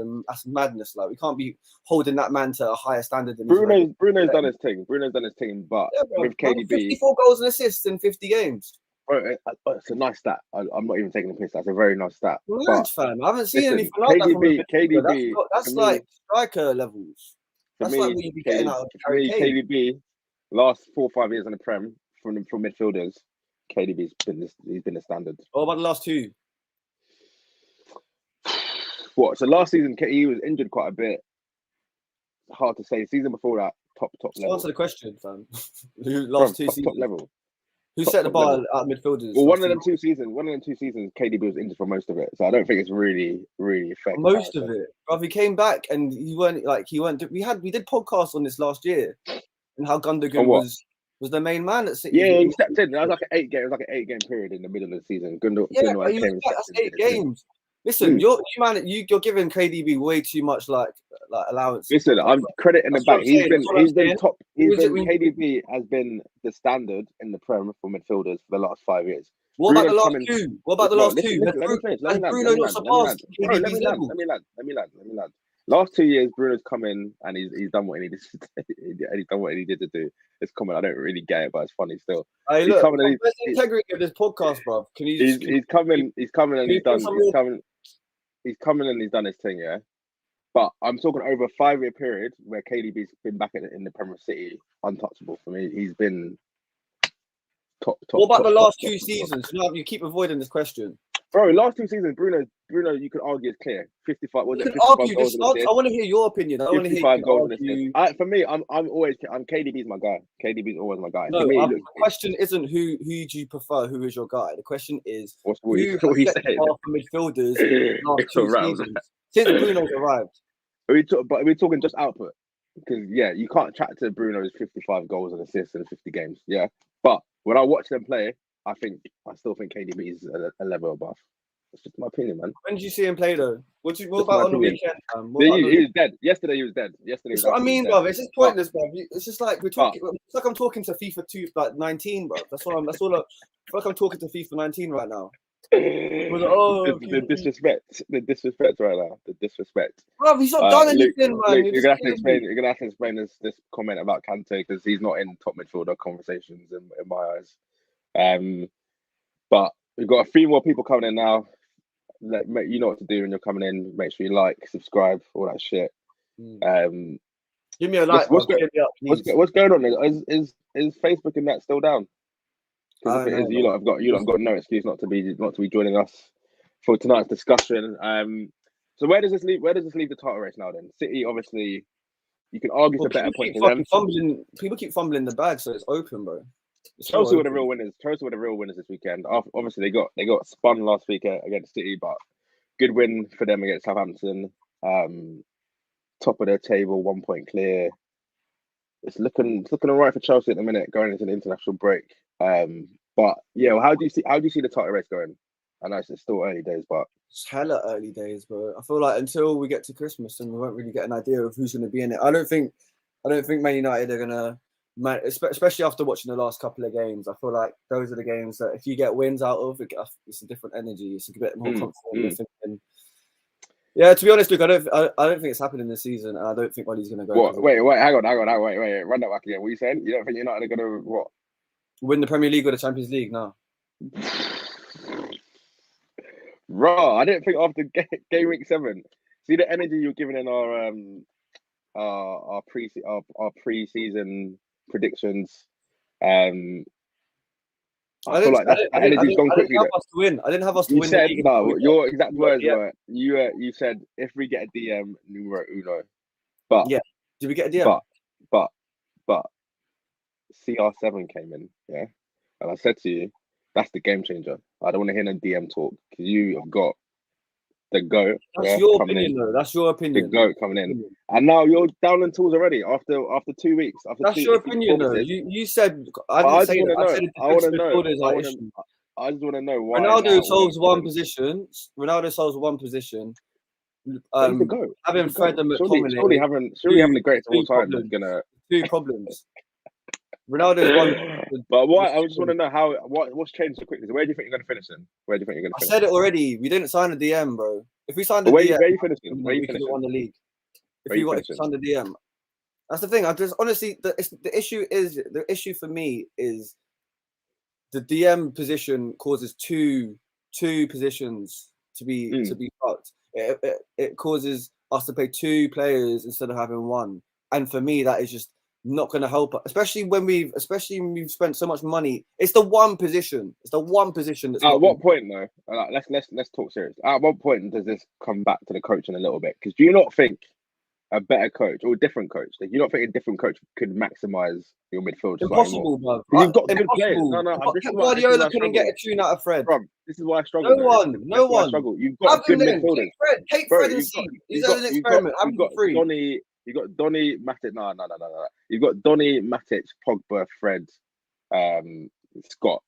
madness. Like, we can't be holding that man to a higher standard than Bruno's done his thing. But with KDB, 54 goals and assists in 50 games. Bro, it's a nice stat. I'm not even taking the piss. That's a very nice stat. Fam. I haven't seen anything like that. KDB, that's like striker levels. That's like what you'd be getting out of Harry Kane. KDB, last 4 or 5 years in the Prem from midfielders, KDB's been the standard. What about the last 2? So last season he was injured quite a bit. Hard to say. Season before that, top level. Answer the question, fam. Top level. Who set the bar at midfielders? Well, one of them two seasons, KDB was injured for most of it. So I don't think it's really effective. Most of it, bro. He came back and he weren't. We did podcasts on this last year, and how Gundogan was the main man at City. Yeah, he stepped in. That was like an 8 game period in the middle of the season. Gundogan that's 8 games. Listen, you're giving KDB way too much like allowance. Listen, I'm crediting him back. He's been top. KDB has been the standard in the Prem for midfielders for the last 5 years. What about the last two? Has Bruno not surpassed KDB's level? Let me land. Last 2 years, Bruno's come in and he's done what he needed to do. He's done what he needed to do. It's common. I don't really get it, but it's funny still. Hey, look, where's the integrity of this podcast, bro? He's coming and he's done. He's coming and he's done his thing, yeah. But I'm talking over a 5-year period where KDB's been back in the Premier City, untouchable for me. He's been top. What about the last 2 seasons? You keep avoiding this question. Bro, last 2 seasons, Bruno, you could argue is clear. 55. Was it 55 goals? I want to hear your opinion. I want to hear 55 goals. For me, I'm KDB's my guy. KDB's always my guy. No, the question isn't who do you prefer? Who is your guy? The question is who set the bar for midfielders last 2 seasons since Bruno's arrived. But we're talking just output, because you can't chat to Bruno's 55 goals and assists in 50 games. Yeah, but when I watch them play, I still think KDB is a level above. That's just my opinion, man. When did you see him play though? What about on the weekend? He was dead. Yesterday he was dead. That's what I mean, bro. It's just pointless, bro. It's just like we're talking. It's like I'm talking to FIFA 19, bro. That's all. I feel like I'm talking to FIFA 19 right now. The disrespect right now. The disrespect. Bro, he's not done anything, man. Luke, you're gonna have to explain this comment about Kante, because he's not in top midfielder conversations in my eyes. But we've got a few more people coming in now. You know what to do when you're coming in. Make sure you like, subscribe, all that shit. Give me a like. What's going on? Is Facebook and that still down? Because if it is, you lot have got no excuse not to be joining us for tonight's discussion. So where does this leave the title race now? Then City, obviously, you can argue for better points. People keep fumbling the bag, so it's open, bro. Chelsea were the real winners. Chelsea were the real winners this weekend. Obviously, they got spun last week against City, but good win for them against Southampton. Top of their table, 1 point clear. It's looking all right for Chelsea at the minute, going into the international break. But yeah, well, how do you see the title race going? I know it's still early days, but it's hella early days, bro. I feel like until we get to Christmas, and we won't really get an idea of who's going to be in it. I don't think Man United are gonna, especially after watching the last couple of games. I feel like those are the games that if you get wins out of, it's a different energy. It's a bit more confident. Yeah, to be honest, Luke, I don't think it's happening this season, and I don't think Ollie's going to go. What? Wait, hang on, wait, run that back again. What are you saying? You don't think United are going to what? Win the Premier League or the Champions League? No. Raw. I didn't think after game week 7. See the energy you're giving in our pre-season predictions. I feel like that energy's gone quickly. I didn't have us to win. You said no. Your exact words were you said if we get a DM numero uno. But yeah, did we get a DM? But CR7 came in, yeah, and I said to you, that's the game changer. I don't want to hear no DM talk because you have got the GOAT. That's your opinion, though. That's your opinion. The GOAT coming in, and now you're down in tools already after 2 weeks. That's your opinion, though. You said I didn't say that. I said I want to know. I just want to know why. Ronaldo solves one position. Ronaldo solves one position. Having Fred and McTominay. Surely having the greatest of all time is gonna 2 problems. Ronaldo's one. But why? I just want to know what's changed so quickly. So where do you think you're going to finish in? I said it already. We didn't sign a DM, bro. If we signed a DM, where are you finishing? We could have won the league. If we signed a DM, that's the thing. I just honestly, the issue for me is the DM position causes two positions to be fucked. It causes us to pay 2 players instead of having 1, and for me that is just not going to help us, especially when we've spent so much money. It's the one position. That's at what point though? Let's talk serious. At what point does this come back to the coaching a little bit? Because do you not think a better coach or a different coach, like you don't think a different coach could maximize your midfield? Impossible, bro. You've got good players. Guardiola couldn't get a tune out of Fred. Bro, this is why I struggle. No one. Struggle. You've got good midfielders. Take Fred and see. He's an experiment. I'm free. You got Donny, Matic. No. You've got Donny, Matic, Pogba, Fred, Scott.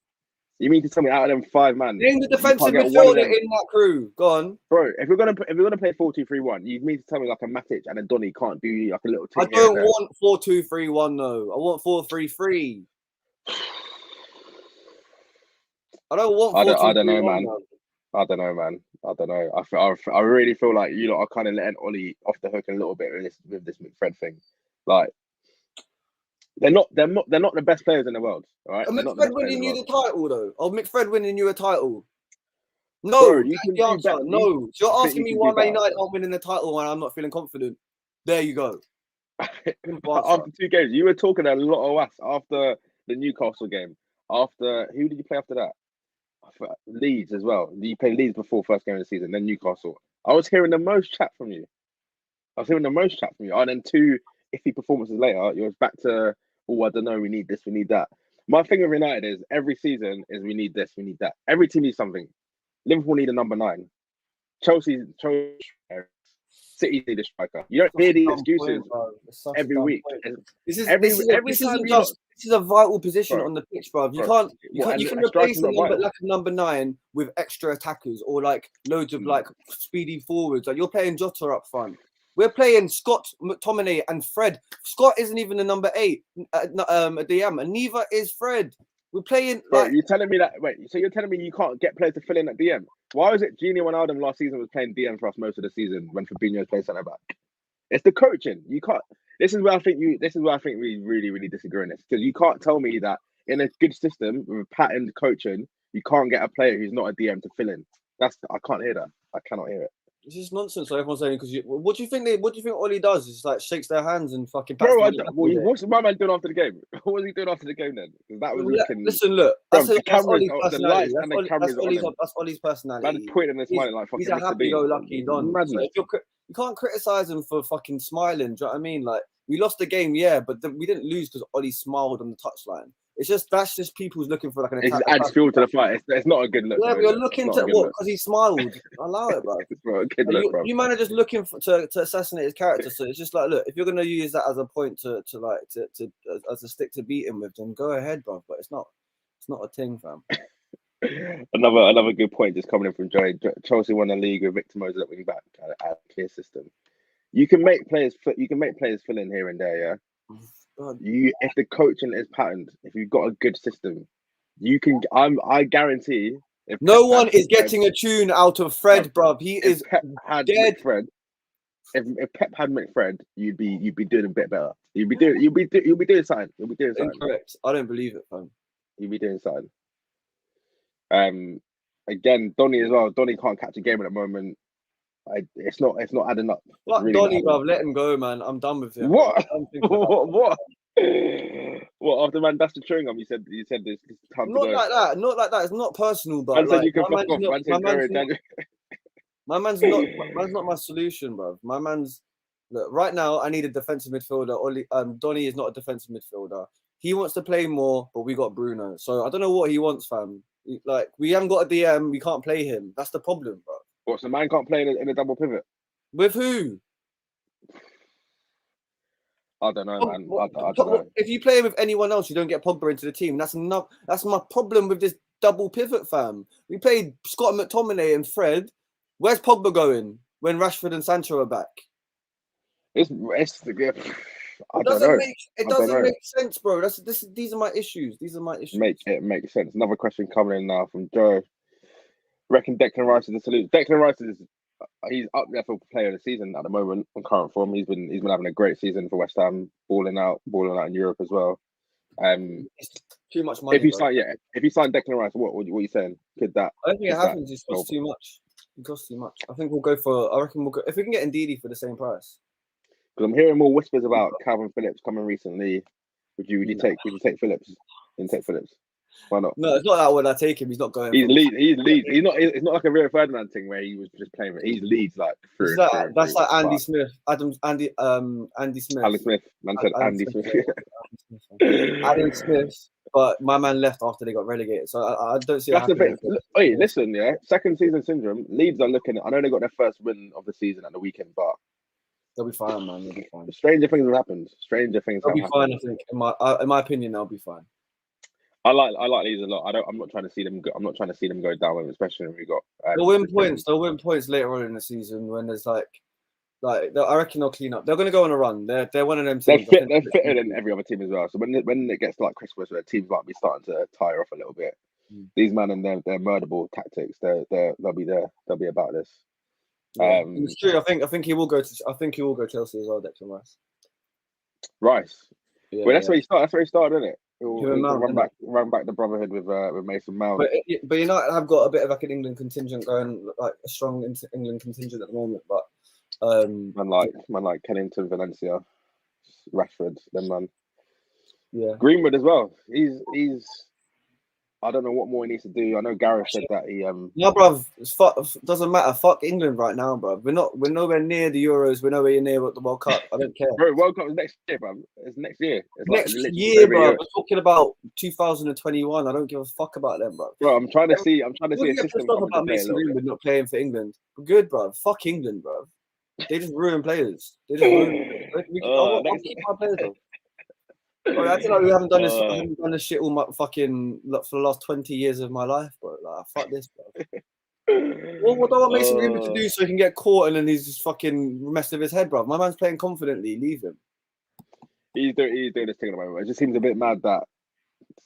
You mean to tell me out of them 5 man? Name the defensive midfielder in that crew. Go on, bro. If we're gonna play 4-2-3-1, you mean to tell me like a Matic and a Donny can't do like a little? I don't want 4-2-3-1 though. I want 4-3-3. I don't want. I don't know, man. I don't know. I really feel like you lot are kind of letting Ollie off the hook a little bit with this McFred thing. Like they're not the best players in the world, all right? McFred winning you the title though. McFred winning you a title. No, bro, you can the answer. No. So you're asking me why Man United aren't winning the title when I'm not feeling confident. There you go. After 2 games, you were talking a lot of us after the Newcastle game. After who did you play after that? Leeds as well. You played Leeds before first game of the season, then Newcastle. I was hearing the most chat from you. And then 2 iffy performances later, you're back to, I don't know, we need this, we need that. My thing with United is every season is we need this, we need that. Every team needs something. Liverpool need a number 9. Chelsea City need a striker. You don't hear these excuses every week. This is a vital position on the pitch, bro. You can replace the number 9 with extra attackers or like loads of like speedy forwards. Like you're playing Jota up front. We're playing Scott, McTominay, and Fred. Scott isn't even a number 8, a DM, and neither is Fred. We're playing. Bro, you're telling me that? Wait, so you're telling me you can't get players to fill in at DM? Why was it Gini Wijnaldum last season was playing DM for us most of the season when Fabinho was playing centre back? It's the coaching. You can't. This is where I think we really, really disagree on this, because you can't tell me that in a good system with a patterned coaching, you can't get a player who's not a DM to fill in. I can't hear that. I cannot hear it. It's just nonsense. Like everyone's saying, because what do you think Ollie does? Is like shakes their hands and fucking. Bro, what's my man doing after the game? What was he doing after the game then? That was looking. Listen, look. That's Ollie's personality. That's Ollie's personality. Man pointing and smiling like fucking. He's a happy-go-lucky don. So you can't criticize him for fucking smiling. Do you know what I mean? Like we lost the game, yeah, but we didn't lose because Ollie smiled on the touchline. It's just that's just people's looking for like an It attack. just adds fuel to the fight. It's not a good look. Yeah, though, but you're is it? looking It's to not a good what? look. Because he smiled. Allow it, bro. It's not a good look, bro. You man are just looking to assassinate his character. So it's just like, look, if you're gonna use that as a point to as a stick to beat him with, then go ahead, bro. But it's not a thing, fam. Another good point just coming in from Joey. Chelsea won the league with Victor Moses at wing back at a clear system. You can make players fill in here and there, yeah. If the coaching is patterned, if you've got a good system, you can. I guarantee. No one is getting a tune out of Fred, bruv. He is Pep had dead. McFred. If Pep had McFred, you'd be doing a bit better. You'll be doing something. You'll be doing something. Incorrect. I don't believe it, fam. You'll be doing something. Again, Donny as well. Donny can't catch a game at the moment. It's not adding up. Fuck really Donny, bruv. Let him go, man. I'm done with him. What? What? What? After man, that's the chewing gum. You said this time not to go. Like that. Not like that. It's not personal, bro. Man said like, you can fuck off. My man's not my solution, bro. My man's look. Right now, I need a defensive midfielder. Donny is not a defensive midfielder. He wants to play more, but we got Bruno. So I don't know what he wants, fam. Like we haven't got a DM. We can't play him. That's the problem, bro. What? So man can't play in a double pivot? With who? I don't know, man. I don't know. If you play with anyone else, you don't get Pogba into the team. That's my problem with this double pivot, fam. We played Scott McTominay and Fred. Where's Pogba going when Rashford and Sancho are back? It doesn't make sense, bro. These are my issues. It makes sense. Another question coming in now from Joe. Reckon Declan Rice is the solution. Declan Rice he's up there for player of the season at the moment on current form. He's been having a great season for West Ham, balling out in Europe as well. It's too much money. If you sign Declan Rice, what are you saying? I don't think it happens. It costs too much. It costs too much. I think we'll go for. I reckon we'll go if we can get Ndidi for the same price. Because I'm hearing more whispers about Calvin Phillips coming recently. Would you take Phillips? Didn't take Phillips. Why not? No, it's not that when I take him. He's not going. He's Leeds. He's not. It's not like a Rio Ferdinand thing where he was just playing. He's Leeds like through. That's like Andy Smith. Andy Smith. Andy Smith. Man said Andy Smith. Adam Smith. But my man left after they got relegated, so I don't see. That's the thing. Wait, listen, yeah. Second season syndrome. Leeds are looking. I know they got their first win of the season at the weekend, but they'll be fine, man. They'll be fine. Stranger things have happened. They'll be fine. I think, in my opinion, they'll be fine. I like Leeds a lot. I'm not trying to see them. I'm not trying to see them go down, especially when we got. They'll win points. They'll win points later on in the season when there's like I reckon they'll clean up. They're going to go on a run. They're one of them teams. They're fitter than every other team as well. So when it gets to like Christmas, where teams might be starting to tire off a little bit, these men and their murderable tactics, they'll be there. They'll be about this. Yeah. It's true. I think he will go to. I think he will go Chelsea as well. Declan Rice. Rice. Yeah, well, that's where he started. That's where he started, isn't it? Mount, run back the brotherhood with Mason Mount. But United have got a bit of like an England contingent going, like a strong England contingent at the moment. But man like Kennington, Valencia, Rashford, them man. Yeah, Greenwood as well. He's. I don't know what more he needs to do. I know Gareth said that he. No, bruv. Doesn't matter. Fuck England right now, bruv. We're nowhere near the Euros. We're nowhere near the World Cup. I don't care. Bro, World Cup is next year, bruv. It's next year. Next year, bruv. We're talking about 2021. I don't give a fuck about them, bruv. Bro, I'm trying to see a system. About Mason Greenwood not playing for England. We're good, bruv. Fuck England, bruv. They just ruin players. I'll keep my players though. Bro, I feel like we haven't done this. I haven't done this shit all my fucking for the last 20 years of my life, bro. Like, fuck this, bro. What do I want Mason Greenwood to do so he can get caught and then he's just fucking messed with his head, bro? My man's playing confidently. Leave him. He's doing this thing at the moment. It just seems a bit mad that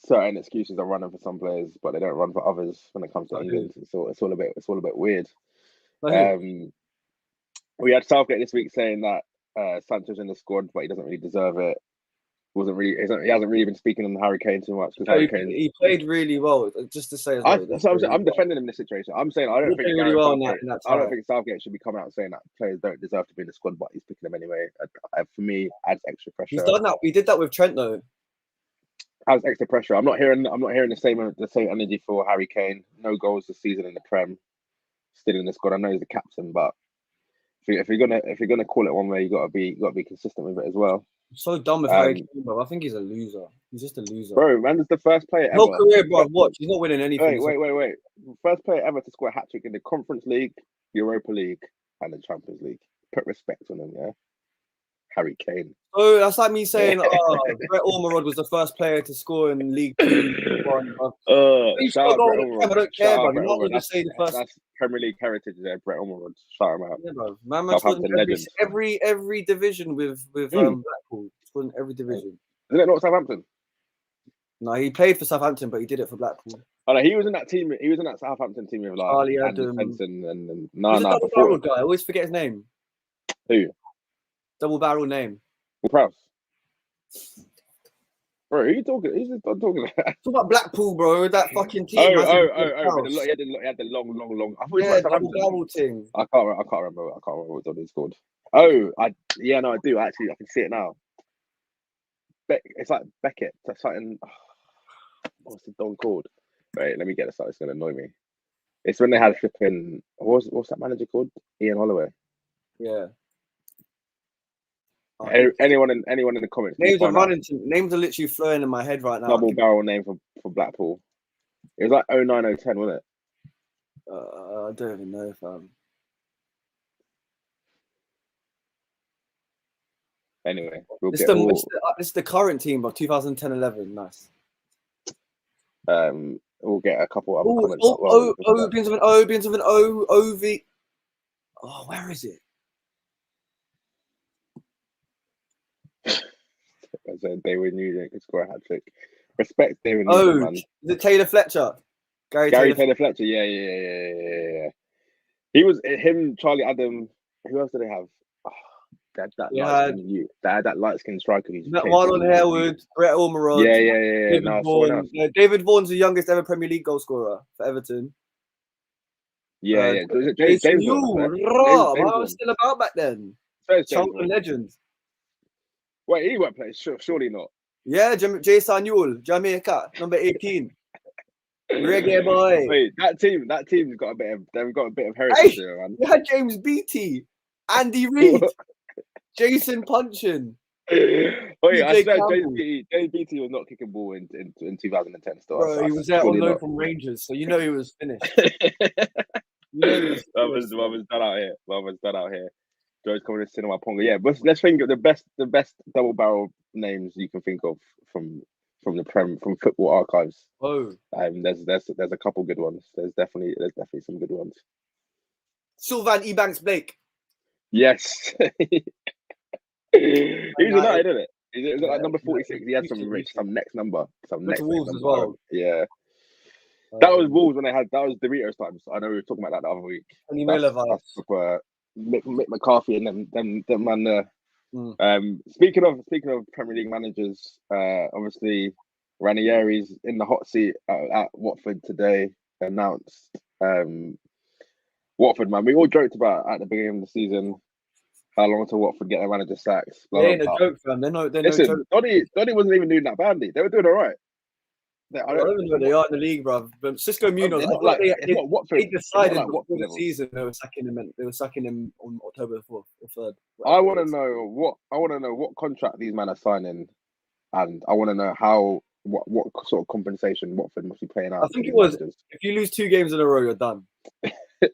certain excuses are running for some players, but they don't run for others when it comes to England. It's all a bit weird. We had Southgate this week saying that Sancho's in the squad, but he doesn't really deserve it. He hasn't really been speaking on Harry Kane too much because he played really well. Just to say, I'm defending him in this situation. I'm saying I don't think really well I don't think Southgate should be coming out saying that players don't deserve to be in the squad, but he's picking them anyway. For me, adds extra pressure. He's done that. We did that with Trent though. Adds extra pressure. I'm not hearing the same energy for Harry Kane. No goals this season in the Prem. Still in the squad. I know he's the captain, but if you're gonna call it one way, you gotta be consistent with it as well. So done with Harry Kane, bro. I think he's a loser. He's just a loser. Bro, man is the first player ever. No career, bro. Watch. He's not winning anything. Wait. First player ever to score a hat-trick in the Conference League, Europa League, and the Champions League. Put respect on him, yeah? Harry Kane. Oh, that's like me saying, Brett Ormerod was the first player to score in League 2. Shout out Brett Ormerod. I don't care, bro. You're not going to say the first. That's Premier League heritage there, Brett Ormerod. Shout him out. Yeah, bro. Man scored in every division with Blackpool. Scored in every division. Isn't it not Southampton? No, he played for Southampton, but he did it for Blackpool. Oh, no, he was in that team. He was in that Southampton team with like Charlie Andy Adam. Henson and He's a double barrel guy. I always forget his name. Who? Double barrel name. Prowse. Bro, who are you talking? Who's I'm talking about? Talk about Blackpool, bro. That fucking team. He had the long. I thought yeah, double barrel thing. I can't remember what it's called. Oh, I do actually. I can see it now. It's like Beckett. That's something. What's the dog called? Wait, let me get this out. It's gonna annoy me. It's when they had flipping. What's that manager called? Ian Holloway. Yeah. Anyone in the comments? Names are literally flowing in my head right now. Double barrel name for Blackpool. It was like 09, 010, wasn't it? I don't even know if Anyway, this is the current team of 2010-11. Nice. We'll get a couple other comments. Begins with an O, OV. Oh, where is it? I said David Nugent could score a hat trick. Respect David Nugent, man. Is it Taylor Fletcher? Gary Taylor Fletcher. Yeah. He was him, Charlie Adam. Who else did they have? They had that light skinned striker. Marlon Harewood, Brett Ormerod. Yeah. David Vaughan's the youngest ever Premier League goal scorer for Everton. Yeah. Jason Newell. I was still about back then. Charlton legend. Wait, he won't play. Surely not. Yeah, Jason Newell, Jamaica, number 18. Reggae boy. Wait, that team's got a bit of heritage there, man. You had James Beattie, Andy Reid, Jason Punchin. Wait, I said James Beattie was not kicking ball in 2010 still. Bro, he was there on loan from Rangers, so you know he was finished. That was done out here. Joe's coming to Cinema Ponga. Yeah, but let's think of the best double barrel names you can think of from football archives. There's a couple good ones. There's definitely some good ones. Sylvan Ebanks Blake. Yes. He's United, isn't it? Is it like number 46? He had some next number. Wolves as well. Yeah. That was Wolves when that was Doritos times. I know we were talking about that the other week. And Miller vibes. Mick McCarthy and them man there. Speaking of Premier League managers, obviously Ranieri's in the hot seat at Watford today. Announced Watford, man. We all joked about at the beginning of the season how long till Watford get their manager sacked. They ain't a joke, fam. They're no joke. Donny wasn't even doing that badly. They were doing all right. I don't even know they are in the league, bro. But Cisco Munoz, they decided before the season they were sacking him on October 4th or 3rd. I want to know what contract these men are signing, and I want to know what sort of compensation Watford must be paying out. I think it was if you lose 2 games in a row, you're done.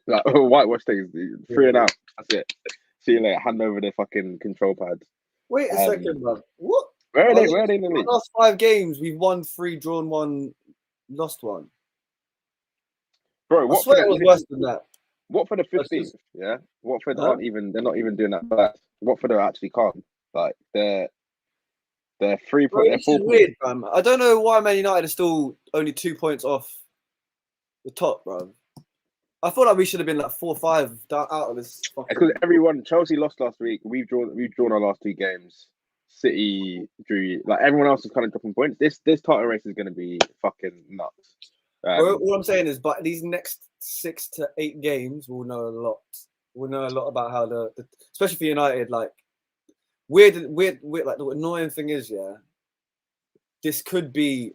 Like whitewash things, 3 and out. That's it. See you later. Hand over the fucking control pad. Wait a second, bro. What? Where are they in the league? The last 5 games, we've won 3, drawn 1, lost 1. Bro, I swear it was worse than that. Watford are 15th, yeah? Watford they're not even doing that bad. Watford are actually calm. Like, they're 3 points. This is weird, fam. I don't know why Man United are still only 2 points off the top, bro. I thought like we should have been like 4 or 5 out of this. Because Chelsea lost last week. We've drawn our last 2 games. City drew. Like everyone else is kind of dropping points. This title race is going to be fucking nuts. All I'm saying is, but these next 6 to 8 games, we'll know a lot. We'll know a lot about how especially for United. Like weird. Like the annoying thing is, yeah, this could be.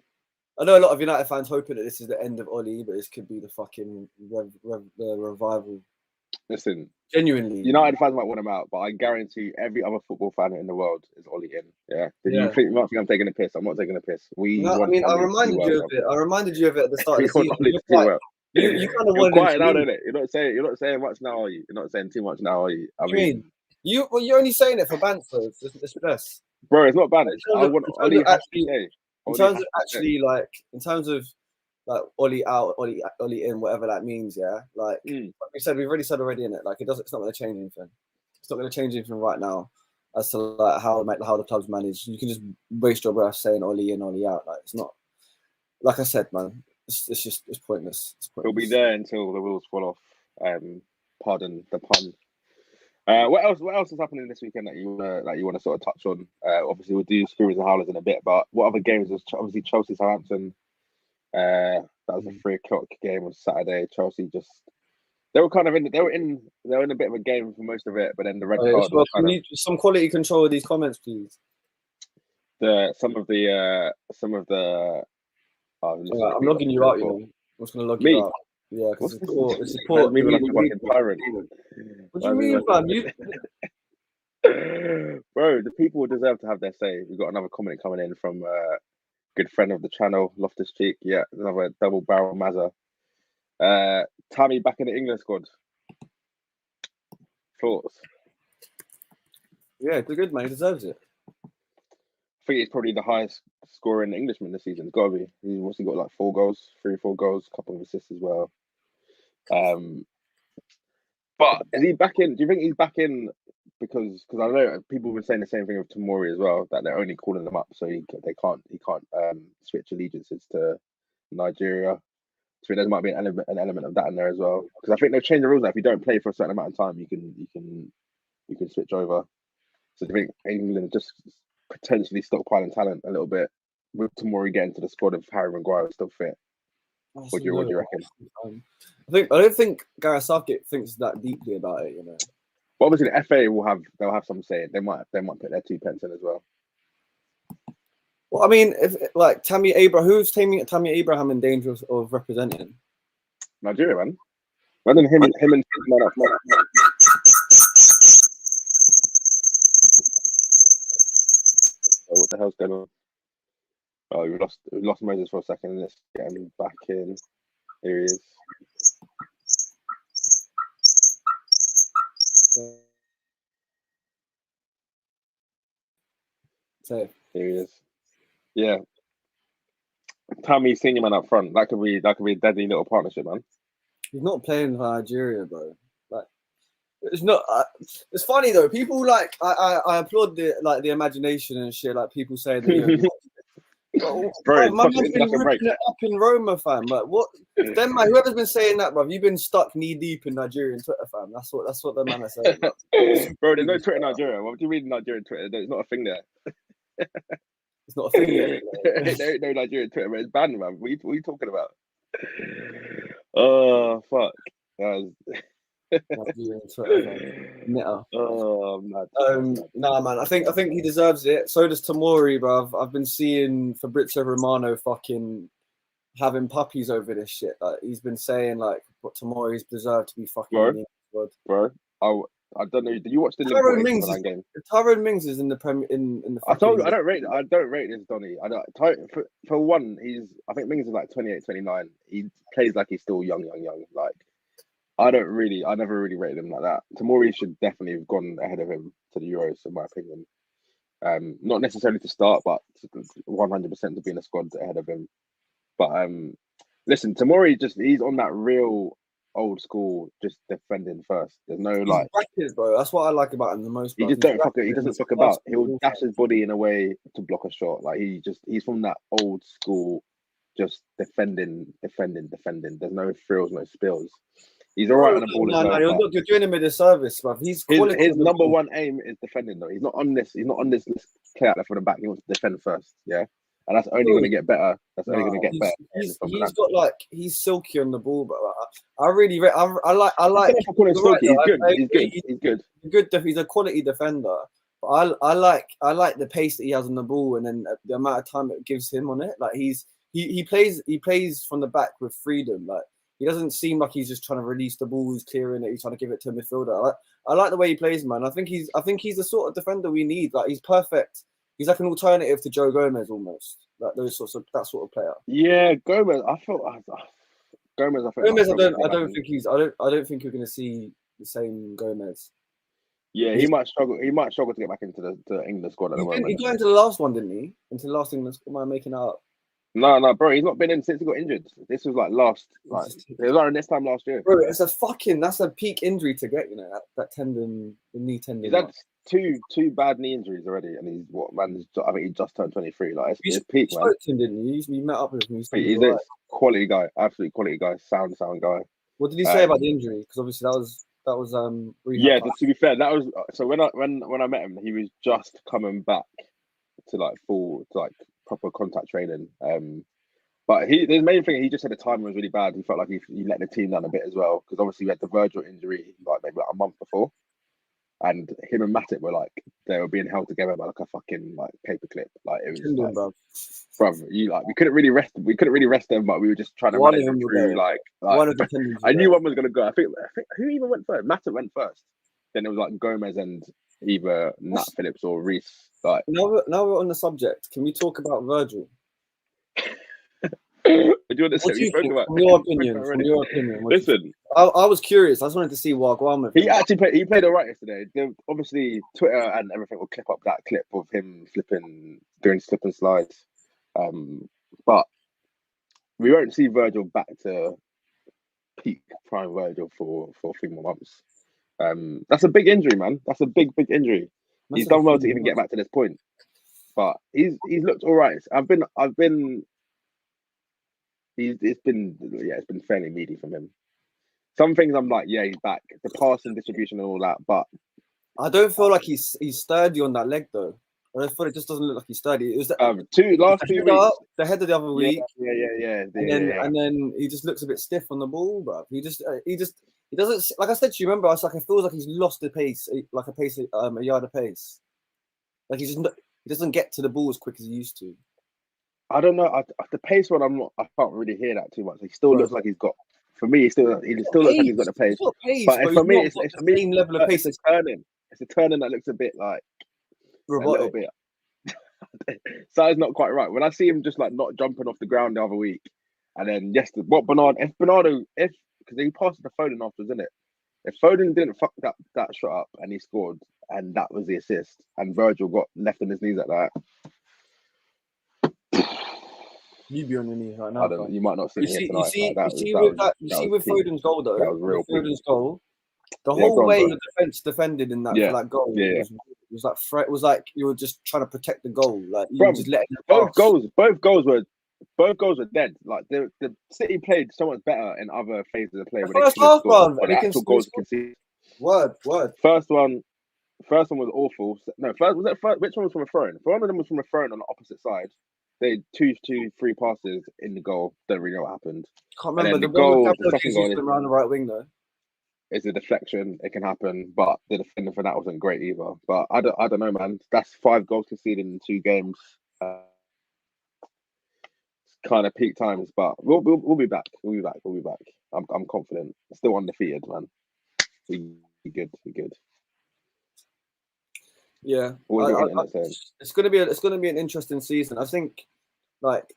I know a lot of United fans hoping that this is the end of Oli, but this could be the fucking the revival. Listen, Genuinely. United fans might want him out, but I guarantee every other football fan in the world is Ollie in. Yeah. You might think I'm taking a piss? I'm not taking a piss. I reminded you of it. I reminded you of it at the start of the season. You kind of You're wanted quiet now, to isn't it? You're not saying much now, are you? You're not saying too much now, are you? You're only saying it for banter. It's best. Bro, it's not bad. I want Ollie in terms of Ollie out, Ollie in, whatever that means, yeah. Like we said, we've already said already in it. Like it's not going to change anything. It's not going to change anything right now as to like how the club's managed. You can just waste your breath saying Ollie in, Ollie out. Like it's not. Like I said, man, it's pointless. He'll be there until the wheels fall off. Pardon the pun. What else is happening this weekend that you want to sort of touch on? Obviously, we'll do Screws and Howlers in a bit, but what other games? Was obviously Chelsea Southampton. That was a 3 o'clock game on Saturday. Chelsea they were in a bit of a game for most of it, but then the red card. Can you some quality control of these comments, please? Some of the. I'm logging you out. I'm just gonna log you out. Yeah, because it's support. Me like a fucking tyrant. What do you mean, man? Bro, the people deserve to have their say. We've got another comment coming in from good friend of the channel, Loftus Cheek. Yeah, another double barrel Mazza. Tammy back in the England squad. Thoughts? Yeah, good man. He deserves it. I think he's probably the highest scoring Englishman this season. It's got to be. He's also got like 4 goals, 4 goals, a couple of assists as well. But is he back in? Do you think he's back in because I know people were saying the same thing with Tomori as well, that they're only calling them up so he can't switch allegiances to Nigeria. So there might be an element of that in there as well, because I think they've changed the rules now. If you don't play for a certain amount of time, you can switch over. So do you think England just potentially stockpiling talent a little bit with Tomori getting to the squad of Harry Maguire still fit? What do you reckon? I don't think Gareth Southgate thinks that deeply about it, you know. But obviously the FA they'll have some say. They might put their 2 pence in as well. Well, I mean, if like Tammy Abraham, who's Tammy Abraham in danger of representing? Nigeria, man. Rather than him and man up. Oh, what the hell's going on? Oh, we lost Moses for a second. Let's get him back in. Here he is. So here he is. Yeah. Tammy senior man up front. That could be a deadly little partnership, man. He's not playing for Nigeria, bro. Like, it's not. It's funny though. People like I applaud the imagination and shit. Like people say that. Bro, my man's been ripping it up in Roma, fam. Like what? Them man, whoever's been saying that, bro, you've been stuck knee deep in Nigerian Twitter, fam. That's what the man is saying. Bro, there's no Twitter in Nigeria. What do you mean Nigerian Twitter? There's not a thing there. It's not a thing yet. There ain't no Nigerian Twitter, man. It's banned, man. What are you talking about? Oh fuck. Nigerian Twitter, man. Oh man. Nah, man. I think he deserves it. So does Tomori, bruv. I've been seeing Fabrizio Romano fucking having puppies over this shit. Like he's been saying like what Tomori's deserved to be fucking. Bro. I don't know. Did you watch the Tyrone game? Tyrone Mings is in the Premier in the. I told you I don't rate this Donny. For one, I think Mings is like 28, 29. He plays like he's still young. Like I never really rated him like that. Tomori should definitely have gone ahead of him to the Euros, in my opinion. Not necessarily to start, but 100% to be in a squad ahead of him. But listen, Tomori he's on that real old school, just defending first. There's no like brackets, bro. That's what I like about him the most. He just don't fuck it. He doesn't fuck about. He'll dash his body in a way to block a shot. Like he's from that old school, just defending. There's no frills, no spills. He's all right on the ball as well. You're doing him a disservice, bro. His number one aim is defending, though. He's not on this. He's not on this clear out there for the back. He wants to defend first. Yeah. And that's only going to get better. He's silky on the ball, but I really I like. He's good. He's a quality defender. But I like the pace that he has on the ball, and then the amount of time it gives him on it. Like he plays from the back with freedom. Like He doesn't seem like he's just trying to release the ball, he's clearing it, he's trying to give it to a midfielder. I like the way he plays, man. I think he's the sort of defender we need. Like, he's perfect. He's like an alternative to Joe Gomez almost. Like that sort of player. Yeah, Gomez. Gomez. I don't think you're going to see the same Gomez. Yeah, he might struggle. He might struggle to get back into the England squad at the moment. He got into the last one, didn't he? Into the last England squad. Am I making that up? No, bro. He's not been in since he got injured. This was like it was around this time last year. Bro, that's a peak injury to get. You know, that tendon, the knee tendon. He's had two bad knee injuries already, and he's I think he just turned 23. Like, it's peak, man. You spoke to him, didn't you? You met up with him. He's a quality guy, absolute quality guy, sound guy. What did he say about the injury? Because obviously that was yeah. To be fair, that was so when I met him, he was just coming back to proper contact training. But the main thing, he just said the timing was really bad. He felt like he let the team down a bit as well, because obviously we had the Virgil injury maybe a month before, and him and Matip they were being held together by like a fucking paperclip. Like, it was we couldn't really rest them, but we were just trying to manage them through. I knew one was gonna go. I think who even went first? Matip went first. Then it was like Gomez and either Nat Phillips or Reece. Like, now we're on the subject. Can we talk about Virgil? Do you want to what do you think, from your opinion? Listen, I was curious. I just wanted to see what Guam. He played all right yesterday. Obviously, Twitter and everything will clip up that clip of him doing slip and slides. But we won't see Virgil back to peak prime Virgil for a few more months. That's a big injury, man. That's a big injury. He's done well to even get back to this point, but he's looked all right. It's been fairly meaty from him. Some things I'm like, yeah, he's back. The passing distribution and all that, but I don't feel like he's sturdy on that leg though. I feel it just doesn't look like he's sturdy. It was the 2 weeks. The header the other week. Yeah. And then he just looks a bit stiff on the ball, but he doesn't. Like I said to you, remember, it feels like he's lost the pace, a yard of pace. Like he doesn't get to the ball as quick as he used to. I don't know. The pace one, I can't really hear that too much. He still looks like he's got. For me, he still looks like he's got the pace. But for me, it's the same level of pace. It's turning. It's a turning that looks a bit like robotic. A little bit. Size not quite right. When I see him just not jumping off the ground the other week, and then yesterday, because he passed the Foden afterwards, isn't it? If Foden didn't fuck that shot up and he scored, and that was the assist, and Virgil got left on his knees like that. You'd be on your knees right now. You might not see here tonight. You see with Foden's goal though. That was real. Foden's goal. The whole way the defense defended in that goal was like you were just trying to protect the goal. Like you were just letting both goals were dead. Like the City played so much better in other phases of play. First half, goals conceded. Word. First one was awful. No, which one was from a throw-in? One of them was from a throw-in on the opposite side. They 2-3 passes in the goal. Don't really know what happened. Can't remember the second goal around the right wing though. It's a deflection. It can happen, but the defender for that wasn't great either. But I don't know, man. That's 5 goals conceded in 2 games. Kind of peak times, but we'll be back. We'll be back. I'm confident. Still undefeated, man. We good. Yeah, it's gonna be an interesting season. I think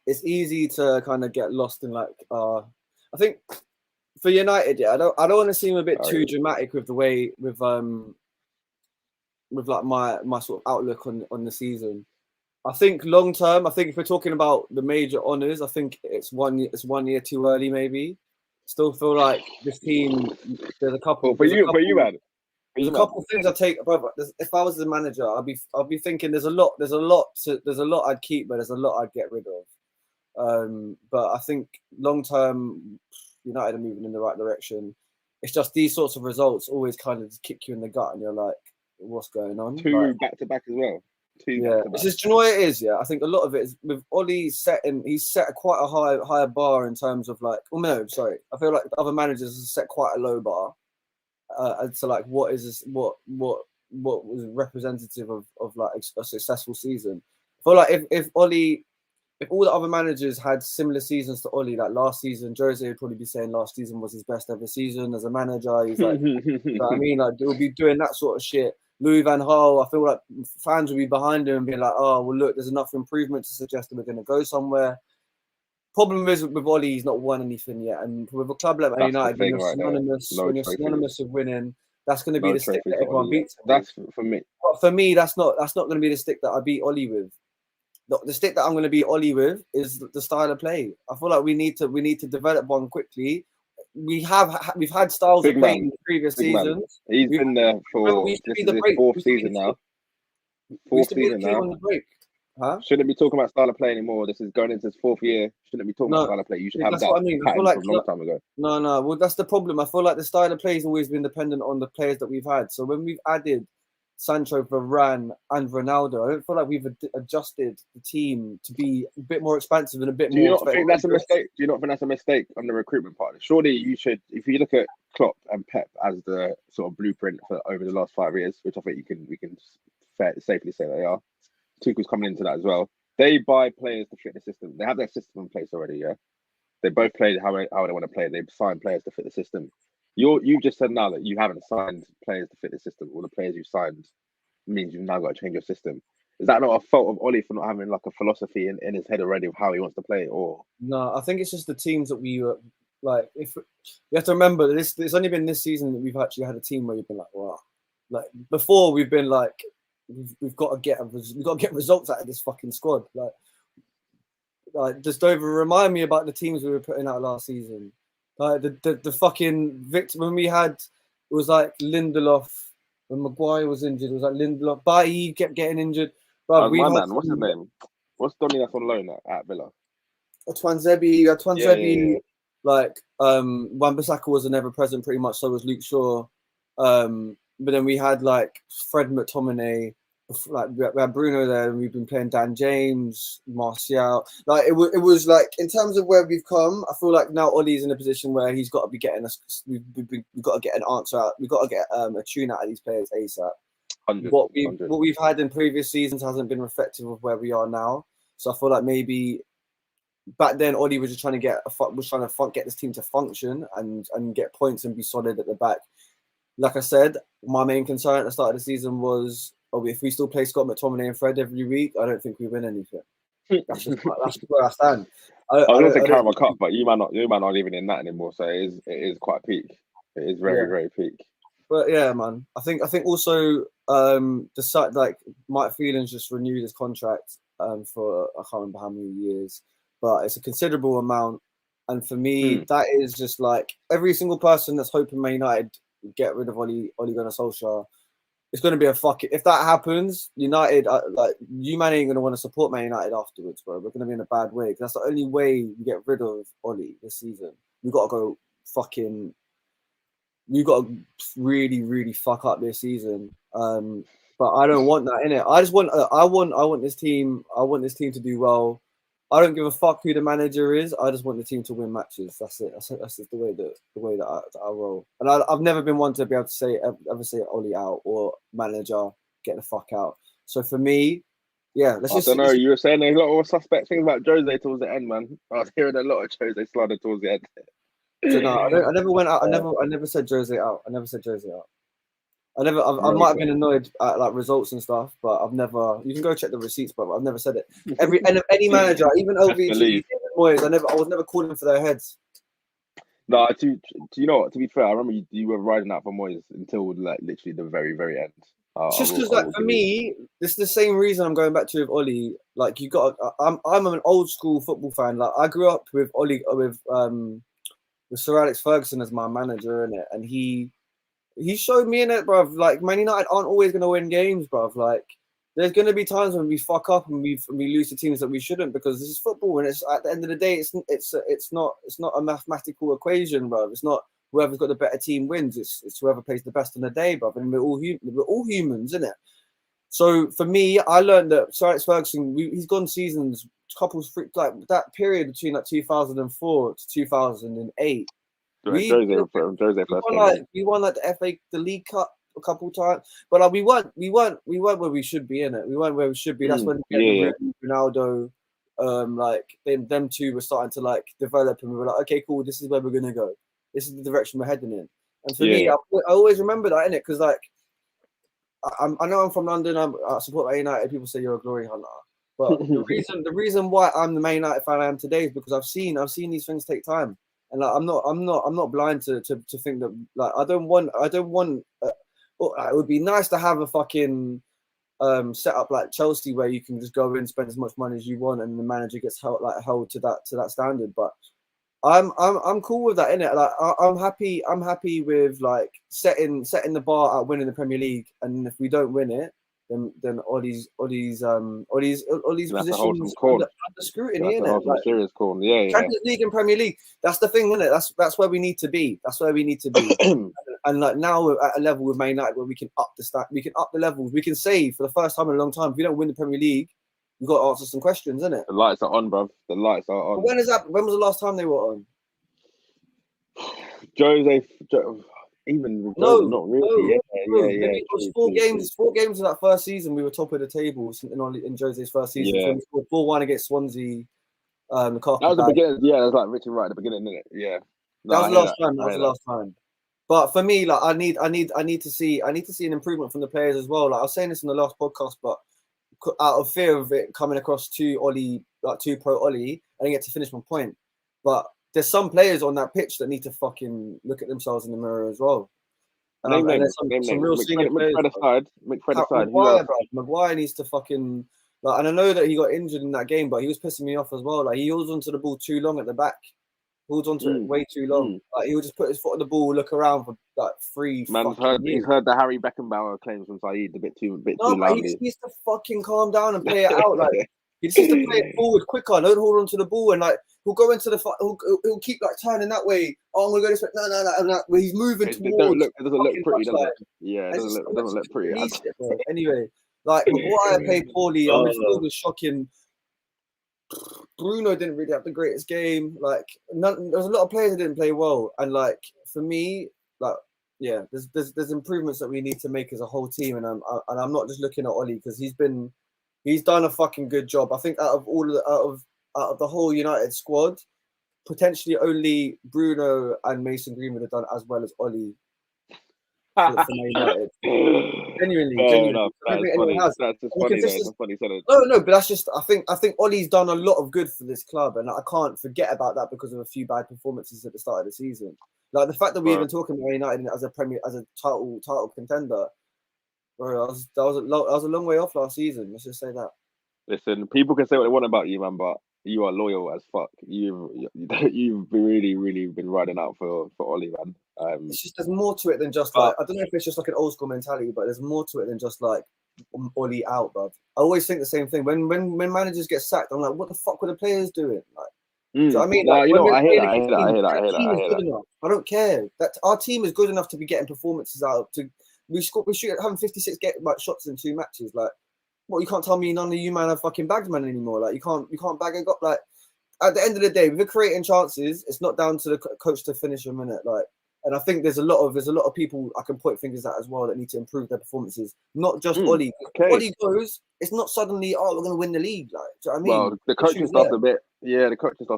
it's easy to kind of get lost in I think for United, I don't want to seem a bit too dramatic with the way with my sort of outlook on the season. I think long term, if we're talking about the major honours, I think it's one year too early maybe. Still feel like this team. There's a couple. For you, man. There's a couple of things I take. If I was the manager, I'd be thinking there's a lot I'd keep, but there's a lot I'd get rid of. But I think long term, United are moving in the right direction. It's just these sorts of results always kind of kick you in the gut, and you're like, "What's going on?" 2 back to back as well. 2 back to back. It's just, do you know what it is? Yeah, I think a lot of it is with Ollie he's set quite a higher bar in terms of I feel like other managers have set quite a low bar. So what is this? What was representative of a successful season? I feel like if Ollie if all the other managers had similar seasons to Oli, like last season, Jose would probably be saying last season was his best ever season as a manager. He's like, you know what I mean? Like, they'll be doing that sort of shit. Louis van Gaal, I feel like fans will be behind him and being like, oh, well, look, there's enough improvement to suggest that we're going to go somewhere. Problem is with Oli, he's not won anything yet. And with a club like Man United, when you're synonymous with winning, that's going to be the stick that everyone beats him. That's for me. But for me, that's not going to be the stick that I beat Oli with. The stick that I'm going to beat Oli with is the style of play. I feel like we need to develop one quickly. We've had styles of play in previous seasons. He's been there for this is his fourth season now. Fourth season now. Huh? Shouldn't be talking about style of play anymore. This is going into his fourth year. Shouldn't be talking about style of play. You should have that pattern from a long time ago. No. Well, that's the problem. I feel like the style of play has always been dependent on the players that we've had. So when we've added Sancho, Varane, and Ronaldo, I don't feel like we've adjusted the team to be a bit more expansive and a bit more. Do you not think that's a mistake? Do you not think that's a mistake on the recruitment part? Surely you should, if you look at Klopp and Pep as the sort of blueprint for over the last 5 years, which I think we can safely say they are. Tuchel's coming into that as well. They buy players to fit the system. They have their system in place already. Yeah, they both played how they want to play. They signed players to fit the system. You just said now that you haven't signed players to fit the system. All the players you signed means you've now got to change your system. Is that not a fault of Oli for not having like a philosophy in his head already of how he wants to play? Or no, I think it's just the teams that we like. If you have to remember that it's only been this season that we've actually had a team where you've been like, wow. Like before, we've been like, we've got to get results out of this fucking squad. Like just over remind me about the teams we were putting out last season. Like the fucking victim when we had, it was like Lindelof. When Maguire was injured, it was like Lindelof. Bailly kept getting injured. Bro, what's his name? What's Donny that's on loan at Villa? Twanzebe. Like Wan-Bissaka was an ever present pretty much. So was Luke Shaw. But then we had like Fred McTominay. Like we had Bruno there, and we've been playing Dan James, Martial. Like it was like in terms of where we've come, I feel like now Ollie's in a position where he's got to be getting us. We've got to get an answer out. We've got to get a tune out of these players ASAP. 100, what we've had in previous seasons hasn't been reflective of where we are now. So I feel like maybe back then Ollie was just trying to get this team to function and get points and be solid at the back. Like I said, my main concern at the start of the season was, if we still play Scott McTominay and Fred every week, I don't think we win anything. That's where I stand. I was going to say Carabao Cup, but you might not even in that anymore. So it is quite peak. It is very peak. But yeah, man, I think also the site like Mike Phelan's just renewed his contract for I can't remember how many years, but it's a considerable amount. And for me, that is just like every single person that's hoping Man United get rid of Ole Gunnar Solskjaer. It's going to be a fuck it. If that happens, United, like you man ain't going to want to support Man United afterwards, bro. We're going to be in a bad way. That's the only way we get rid of Ole this season. We've got to go fucking. We've got to really, really fuck up this season. But I don't want that in it. I want this team. I want this team to do well. I don't give a fuck who the manager is. I just want the team to win matches. That's it. That's just the way that I roll. And I've never been one to be able to ever say Ollie out or manager get the fuck out. So for me, yeah. I don't know. You were saying a lot of suspect things about Jose towards the end, man. I was hearing a lot of Jose slander towards the end. So no, I never went out. I never said Jose out. I never said Jose out. I might have been annoyed at like results and stuff, but I've never. You can go check the receipts, but I've never said it. Any manager, even LVG, Moyes, I was never calling for their heads. No, do you know what? To be fair, I remember you were riding out for Moyes until like literally the very, very end. Just because, like, for me, this is the same reason I'm going back to with Ollie. Like, I'm an old school football fan. Like, I grew up with Ollie with Sir Alex Ferguson as my manager, innit? And he showed me in it, bruv. Like, Man United aren't always going to win games, bruv. Like, there's going to be times when we fuck up and we lose to teams that we shouldn't, because this is football, and it's at the end of the day, it's not a mathematical equation, bruv. It's not whoever's got the better team wins. It's whoever plays the best on the day, bruv. And we're all humans, innit? So for me, I learned that Sir Alex Ferguson, he's gone seasons, like that period between like 2004 to 2008. We won like the League Cup a couple of times, but like we weren't where we should be in it. We weren't where we should be. That's when Ronaldo, like them two were starting to like develop, and we were like, okay, cool, this is where we're gonna go. This is the direction we're heading in. And for me, I always remember that, innit? Because like I know I'm from London. I support Man United. People say you're a glory hunter, but the reason why I'm the Man United fan I am today is because I've seen these things take time, and like I'm not blind to think that like I don't want. It would be nice to have a fucking set up like Chelsea where you can just go in, spend as much money as you want, and the manager gets held to that standard. But I'm cool with that, innit? Like I'm happy with like setting the bar at winning the Premier League, and if we don't win it, then all these positions under scrutiny, innit? Like, serious call. Yeah. Champions League and Premier League, that's the thing, innit? That's where we need to be. That's where we need to be. And like now we're at a level with Man United where we can up the levels. We can say for the first time in a long time, if we don't win the Premier League, we've got to answer some questions, innit? The lights are on, bruv. The lights are on. But when is that? When was the last time they were on? Jose, even no, not really. No. It was four games. 4 games of that first season, we were top of the table in Jose's first season. Yeah. So we scored 4-1 against Swansea. That was the beginning. Yeah, that was like Richard right at the beginning, didn't it? Yeah. No, that was the last time. But for me, like I need to see an improvement from the players as well. Like I was saying this in the last podcast, but out of fear of it coming across too pro Ollie, I didn't get to finish my point. But there's some players on that pitch that need to fucking look at themselves in the mirror as well. And there's some real senior players. Maguire needs to fucking like, and I know that he got injured in that game, but he was pissing me off as well. Like he holds onto the ball too long at the back. Holds onto it way too long. Like he would just put his foot on the ball, look around for like 3 fucking years. He's heard the Harry Beckenbauer claims from Saeed a bit too loudly. He needs to fucking calm down and play it out. Like he just needs to play it forward quicker. Don't hold onto the ball, and like he'll go into the he'll keep like turning that way. Oh, I'm gonna go this way. No. And like, where he's moving towards. It doesn't look pretty, does it? Yeah, it doesn't look pretty. Anyway, like Maguire played poorly. Our midfield was shocking. Bruno didn't really have the greatest game. Like, there was a lot of players that didn't play well, and like for me, like there's improvements that we need to make as a whole team, and I'm not just looking at Ollie because he's done a fucking good job. I think out of the whole United squad, potentially only Bruno and Mason Greenwood have done as well as Ollie. For United. Genuinely. That's funny. No, but that's just I think Ollie's done a lot of good for this club, and I can't forget about that because of a few bad performances at the start of the season. Like the fact that we're even talking about United as a title contender, bro, that was a long way off last season. Let's just say that. Listen, people can say what they want about you, man, but you are loyal as fuck. You've really been riding out for Ollie, man. It's just there's more to it than just like I don't know if it's just like an old school mentality, but there's more to it than just like Ollie out, bro. I always think the same thing. When managers get sacked, I'm like, what the fuck were the players doing? Like, do you know what I mean? Like, I hear that. I don't care. That our team is good enough to be getting performances out. We shoot having 56 shots in 2 matches. Like, what, you can't tell me none of you man are fucking bagsman anymore. Like, you can't bag and go. Like, at the end of the day, we're creating chances. It's not down to the coach to finish them, innit? Like, and I think there's a lot of people I can point fingers at as well that need to improve their performances. Not just Ollie. Okay. Ollie goes, it's not suddenly we're going to win the league. Like, do you know what I mean? Well, the coaching stuff's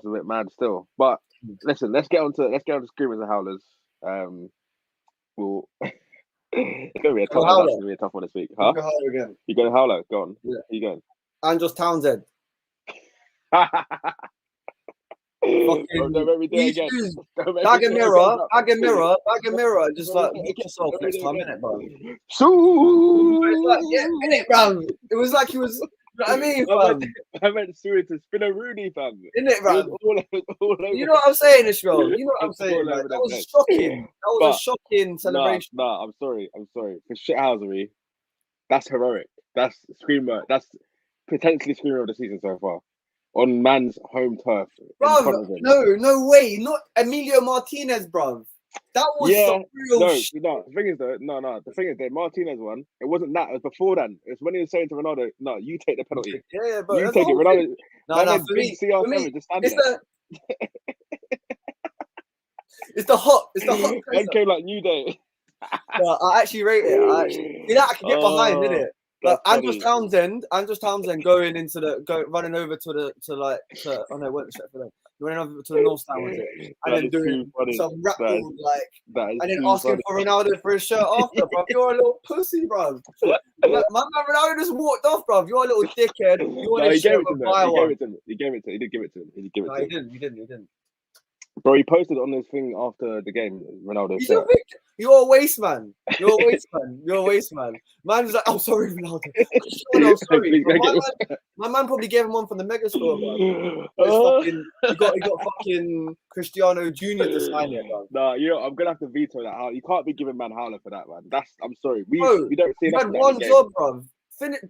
a bit mad still. But listen, let's get on to Screamers and Howlers. It's gonna be a tough one this week, huh? Go Howler again. You going Howler? Go on. Yeah. You going? Andros Townsend. Don't make me do it again. Bag a mirror, just like look yourself next time, innit, bro? Innit, bro? It was like he was, you know what I mean, fam? I meant Stewart to spin a Rooney, fam. Innit, bro? All over. You know what I'm saying, Ishmael? You know what I'm saying? Like, that was shocking. That was a shocking celebration. Nah, I'm sorry. For shithousery, that's heroic. That's screamer. That's potentially screamer of the season so far. On man's home turf. Bro, no way. Not Emilio Martinez, bro. That was some real shit. No, the thing is the Martinez one, it wasn't that. It was before then. It's when he was saying to Ronaldo, no, you take the penalty. Yeah, but you take it. Ronaldo. No, for me, it's the hot. Then came like New Day. No, I actually rate it. I can get behind, innit? Andros Townsend running over to running over to the North Stand, was it? And then doing some rap and then asking for Ronaldo for his shirt after, bro. You're a little pussy, bro. My man Ronaldo just walked off, bro. You're a little dickhead. You want to share with my one. He did give it to him. He didn't. Bro, he posted on his thing after the game, Ronaldo. You're a waste man. You're a waste man. Man's like, oh, sorry, Ronaldo. I'm sorry. My man probably gave him one from the mega store, bro. He got fucking Cristiano Jr. to sign it, bro. Nah, I'm gonna have to veto that. You can't be giving man howler for that, man. I'm sorry. We don't see that. You had one job, bro.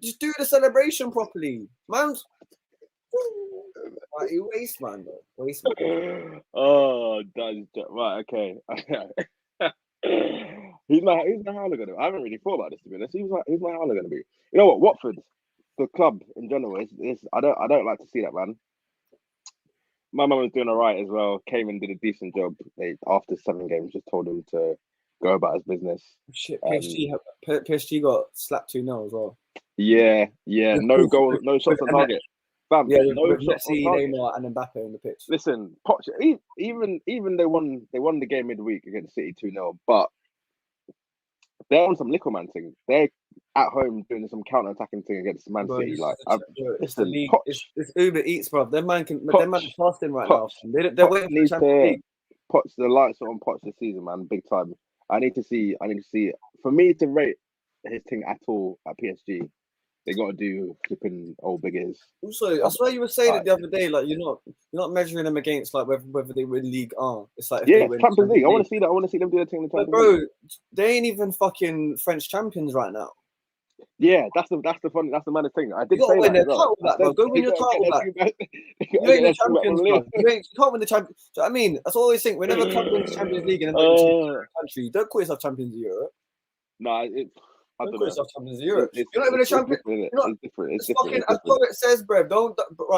Just do the celebration properly, man. Right, you waste man, bro. Waste man. Oh, that's right. Okay. Who's my howler gonna be? I haven't really thought about this, to be honest. Who's my howler gonna be? You know what? Watford, the club in general, I don't like to see that, man. My mum was doing alright as well. Came and did a decent job. They after 7 games just told him to go about his business. Shit, PSG got slapped 2-0 as well. Yeah. No goal, no shots on target. Bam, yeah, no shots on target. Neymar and Mbappe on the pitch. Listen, even they won the game midweek against City 2-0, but they're on some little man thing. They're at home doing some counter-attacking thing against Man City. It's the league. It's Uber Eats, bro. Them man fasting right now. They're waiting for the Champions League. Poch, the lights are on Poch this season, man, big time. I need to see. For me to rate his thing at all at PSG, they got to do flipping old big ears. Also, I swear you were saying it the other day. Like you're not measuring them against like whether they win League R. It's like Champions League. I want to see that. I want to see them do the thing in the Champions League. Bro, they ain't even fucking French champions right now. Yeah, that's the maddest thing. I did you say win that. Go win your title back. You ain't the champions, bro. You can't win the champions. So I mean, that's all I always think. Whenever a club wins the Champions League and then country, don't call yourself champions of Europe. Nah, I don't know. Champions of Europe. You're not even a champion. It's different. It's different. As it says, bro.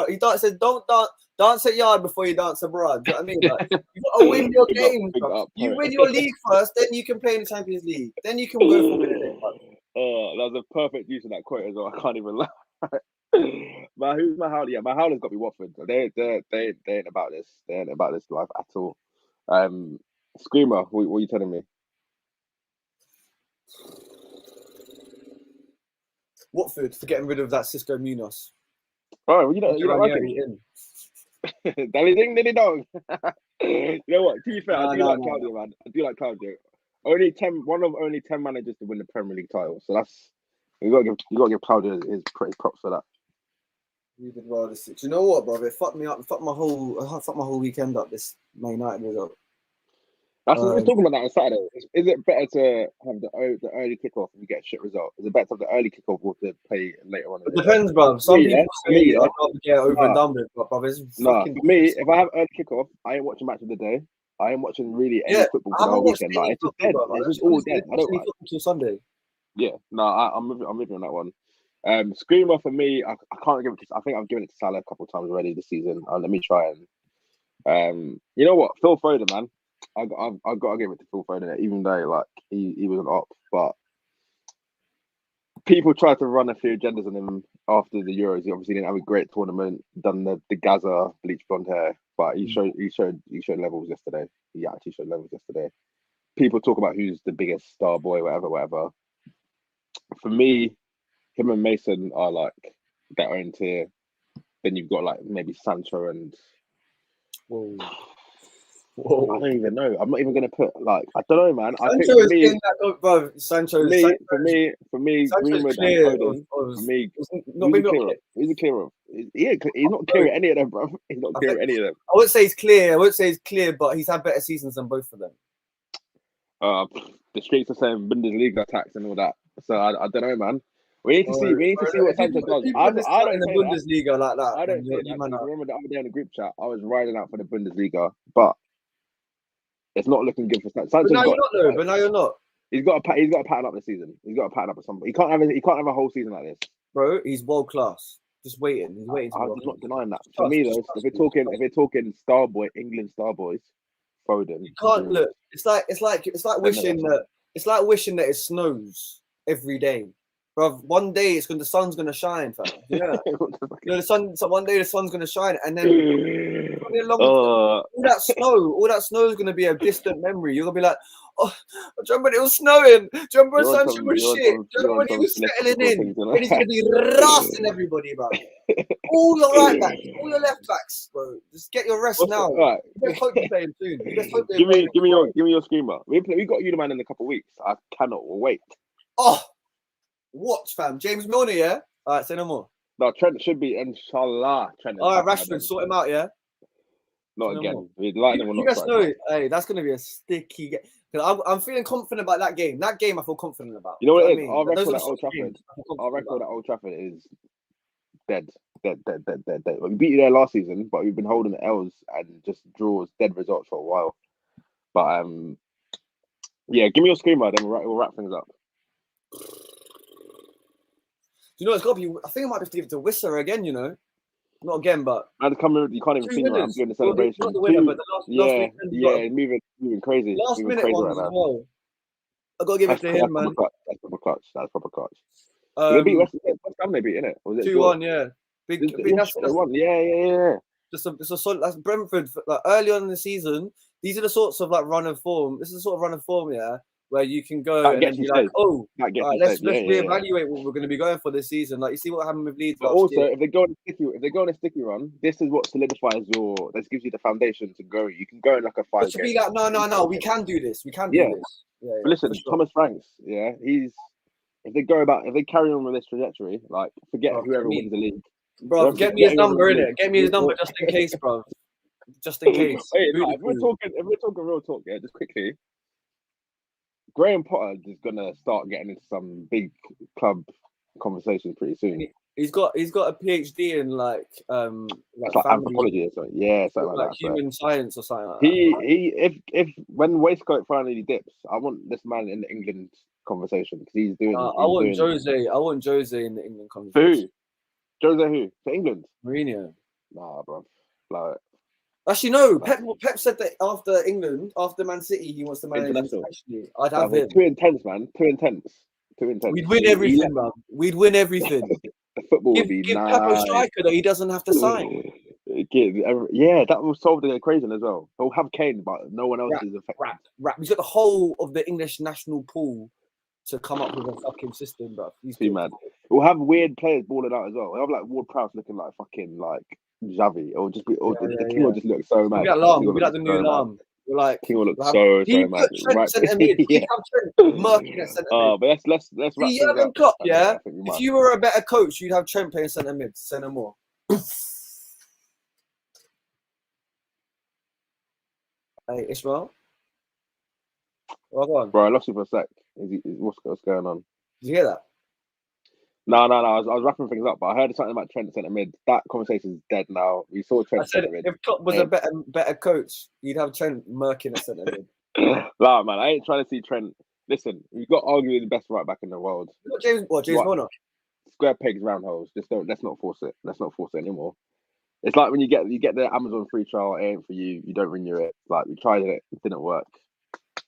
He says, don't dance at yard before you dance abroad. Do you know what I mean? Like, you gotta win your game. You win your league first, then you can play in the Champions League. Then you can go for winning it. Oh, that was a perfect use of that quote as well. I can't even lie. But who's my howler? Yeah, my howler's got to be Watford. They ain't about this. They ain't about this life at all. Screamer, what are you telling me? Watford for getting rid of that Cisco Munoz. Oh, you don't like him? Dilly dong. You know what? To be fair, I do like Claudio, man. I do like Claudio. One of only 10 managers to win the Premier League title. So that's you got to give Claudio his props for that. You did rather six. You know what, bro? It fucked me up. It fucked my whole weekend up. This Man United result. That's what we're talking about that on Saturday. Is it better to have the early kickoff and you get a shit result? Is it better to have the early kickoff or to play later on? It depends, bro. Some people say I'd rather get over and done with, but for me, if I have early kickoff, I ain't watching match of the day. I ain't watching really any football for the whole weekend. Like, it's just dead. It's just all dead. I don't like until Sunday. Yeah, no, I'm with you on that one. Screamer for me, I can't give it to. I think I've given it to Salah a couple of times already this season. Let me try and. You know what, Phil Foden, man. I've got to give it to Phil Foden, even though like he was an op, but people tried to run a few agendas on him after the Euros. He obviously didn't have a great tournament, done the Gaza bleach blonde hair, but he showed levels yesterday. He actually showed levels yesterday. People talk about who's the biggest star boy, whatever. For me, him and Mason are like their own tier. Then you've got like maybe Sancho and. Whoa. I don't even know. I'm not even going to put like I don't know, man. I think for me, Sancho. For me, Greenwood and Foden. For me, who's he clear of? He's not clear at any of them, bro. He's not clear at any of them. I wouldn't say he's clear. But he's had better seasons than both of them. The streets are saying Bundesliga tax and all that. So I don't know, man. We need to see what Sancho does. I don't in the Bundesliga like that. I don't say that. Remember the other day in the group chat, I was riding out for the Bundesliga, but it's not looking good for Sancho. But now you're not. He's got to pattern up this season. He's got to pattern up at some point. He can't have a whole season like this. Bro, he's world class. Just waiting. He's waiting. I'm not denying that. For me though, if we're talking star boy, England star boys, Foden. You can't look. It's like wishing that it snows every day. Bro, one day the sun's gonna shine, fam. Yeah, the sun. So one day the sun's gonna shine, and then all that snow is gonna be a distant memory. You're gonna be like, oh, do you remember it was snowing? Do you remember sunshine was shit? Do you remember when he was settling in? And he's gonna be rasting everybody, bro. All your right backs, all your left backs, bro. Just get your rest now. Right. Let's hope you play him soon. Give me your screamer. We got Uniman in a couple of weeks. I cannot wait. Oh, watch, fam. James Milner, yeah. All right, say no more. No, Trent should be inshallah. Trent. All right, Rashford, sort him out, yeah. Not again. You guys know, hey, that's gonna be a sticky game. I'm feeling confident about that game. That game, I feel confident about. You know what it is? Our record at Old Trafford is dead. We beat you there last season, but we've been holding L's and just draws, dead results for a while. But yeah, give me your screamer, then we'll wrap things up. You know, it's got to be. I think I might have to give it to Whistler again. You know, not again, but you can't even see me. I'm doing the celebration. Not the winner, but the last moving crazy. Last moving minute crazy ones as well. I got to give it to him, man. That's proper clutch. They beat West Ham. They beat, innit? 2-1, yeah. Big. That's yeah. It's a solid. That's Brentford. Like early on in the season, these are the sorts of like run of form. This is the sort of run of form, yeah, where you can go and be like, oh, let's reevaluate what we're going to be going for this season. Like you see what happened with Leeds. But also, if they go on a sticky run, this is what solidifies this gives you the foundation to go. You can go in like a 5. It should be like, no, we can do this. We can do this. Yeah, but listen, sure. Thomas Franks, yeah, if they carry on with this trajectory, like forget whoever wins the league. Bro, get me his number, innit? Get me his number just in case, bro. Just in case. Hey, if we're talking real talk, yeah, just quickly. Graham Potter is gonna start getting into some big club conversations pretty soon. He's got a PhD in like anthropology or something. Yeah, something like that. Human science or something like that. If when Waistcoat finally dips, I want this man in the England conversation because he's doing. I want Jose in the England conversation. Who? Jose who? For England? Mourinho. Nah, bro. Like, actually, no. Pep said that after Man City, he wants to manage internationally. I'd have him. Too intense, man. Too intense. We'd win everything, bro. We'd win everything. The football would be give nice. Pep a striker that he doesn't have to sign. Yeah, that will solve the equation as well. He'll have Kane, but no one else is affected. He's got the whole of the English national pool to come up with a fucking system, bro. He's too mad. We'll have weird players balling out as well. We'll have like Ward Prowse looking like fucking like Xavi. Or just be the King will just look so mad. We'll be like the new Lam. We're like King will look so mad. Right. He'd have Trent murking at centre mid. But let's wrap things up. Klopp, yeah. If you were a better coach, you'd have Trent playing centre mid. Say no more. Hey, Ishmael. Well, go on. Bro, I lost you for a sec. What's going on? Did you hear that? No. I was wrapping things up, but I heard something about Trent centre mid. That conversation is dead now. We saw Trent centre mid. If Klopp was a better coach, you'd have Trent murking at centre mid. Nah, man, I ain't trying to see Trent. Listen, we've got arguably the best right back in the world. James Milner? Square pegs, round holes. Let's not force it. Let's not force it anymore. It's like when you get the Amazon free trial, it ain't for you. You don't renew it. Like we tried it didn't work.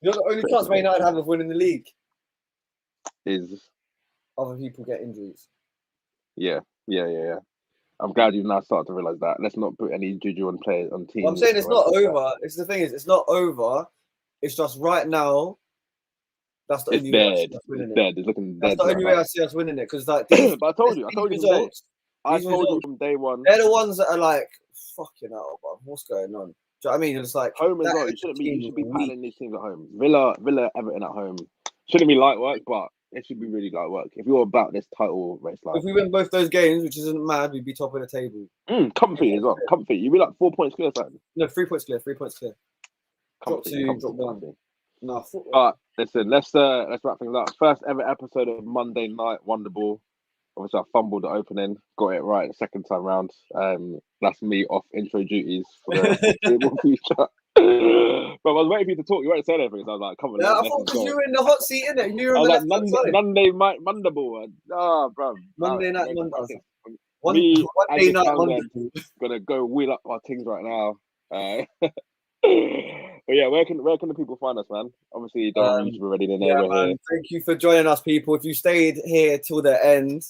You know the only chance Man United have of winning the league is other people get injuries. Yeah. I'm glad you've now started to realise that. Let's not put any juju on players on teams. Well, I'm saying it's not over. It's the thing is, it's not over. It's just right now. That's the only way I see us winning it. It's looking dead. That's the only way I see us winning it. Because like, but I told you from day one. They're the ones that are like, fucking hell, bro. What's going on? Do you know what I mean? It's like home as well. You should be battling these teams at home. Villa, Everton at home. Shouldn't be light work, but it should be really light work. If you're about this title race, if we win both those games, which isn't mad, we'd be top of the table. Comfy as well. Comfy. You'd be like 4 points clear, something. No, 3 points clear. 3 points clear. Drop one. No. Listen. Let's wrap things up. First ever episode of Monday Night Wonderball. Obviously, I fumbled the opening, got it right the second time round. That's me off intro duties for the future. But I was waiting for you to talk. You weren't saying anything, so I was like, come on. Yeah, I thought because you were in the hot seat, innit? You were on the like, left side. Monday night Wonderball. Bro. Monday night Wonderball. One day night Wonderball. Gonna go wheel up our things right now. But yeah, where can the people find us, man? Obviously, you don't YouTube already. They know we're here. Thank you for joining us, people. If you stayed here till the end,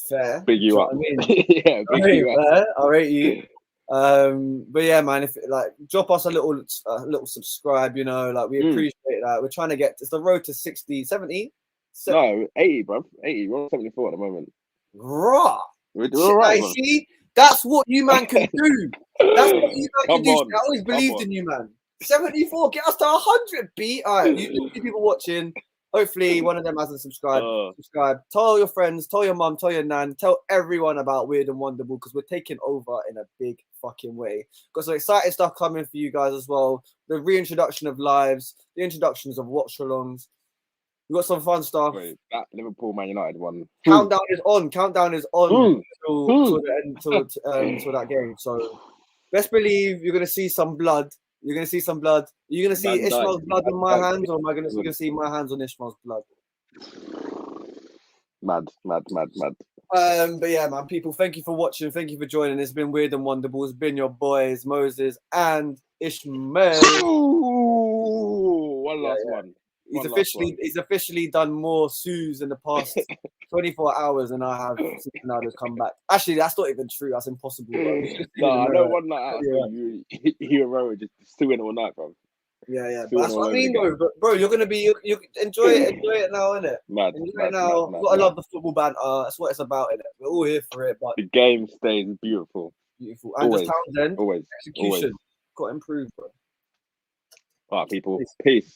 fair. Big you up. I mean? Yeah, big you up. I'll rate you. But yeah, man, if like drop us a little subscribe, you know, like we appreciate that. We're trying to get it's the road to 60, 70. No, 80, bro. 80. We're on 74 at the moment. Raw. We're all right, bro. See, that's what you man can do. That's what you man can do. On, I always believed in you, man. 74, get us to 100, B. All right, you people watching. Hopefully, one of them hasn't subscribed. Subscribe. Tell your friends, tell your mum, tell your nan, tell everyone about Weird and Wonderball because we're taking over in a big fucking way. Got some exciting stuff coming for you guys as well. The reintroduction of lives, the introductions of watch-alongs. We've got some fun stuff. Wait, that Liverpool Man United one. Countdown is on. Countdown is on till the end, till that game. So best believe you're gonna see some blood. You're gonna see some blood. You're gonna see Ishmael's blood on my hands, or am I gonna see my hands on Ishmael's blood? Mad. But yeah, man, people, thank you for watching. Thank you for joining. It's been Weird and Wonderful. It's been your boys, Moses and Ishmael. One last one. He's officially done more sues in the past 24 hours than I have since Ronaldo's come back. Actually, that's not even true. That's impossible. No, I know one night out. You and Rowan just suing all night, bro. Yeah. But that's what I mean, though. But bro, you're gonna be you enjoy it now, innit? Mad. Enjoy it now. I love the football banter. That's what it's about, innit? We're all here for it. But the game stays beautiful. And always, just Townsend, always execution got improved, bro. All right, people. Peace.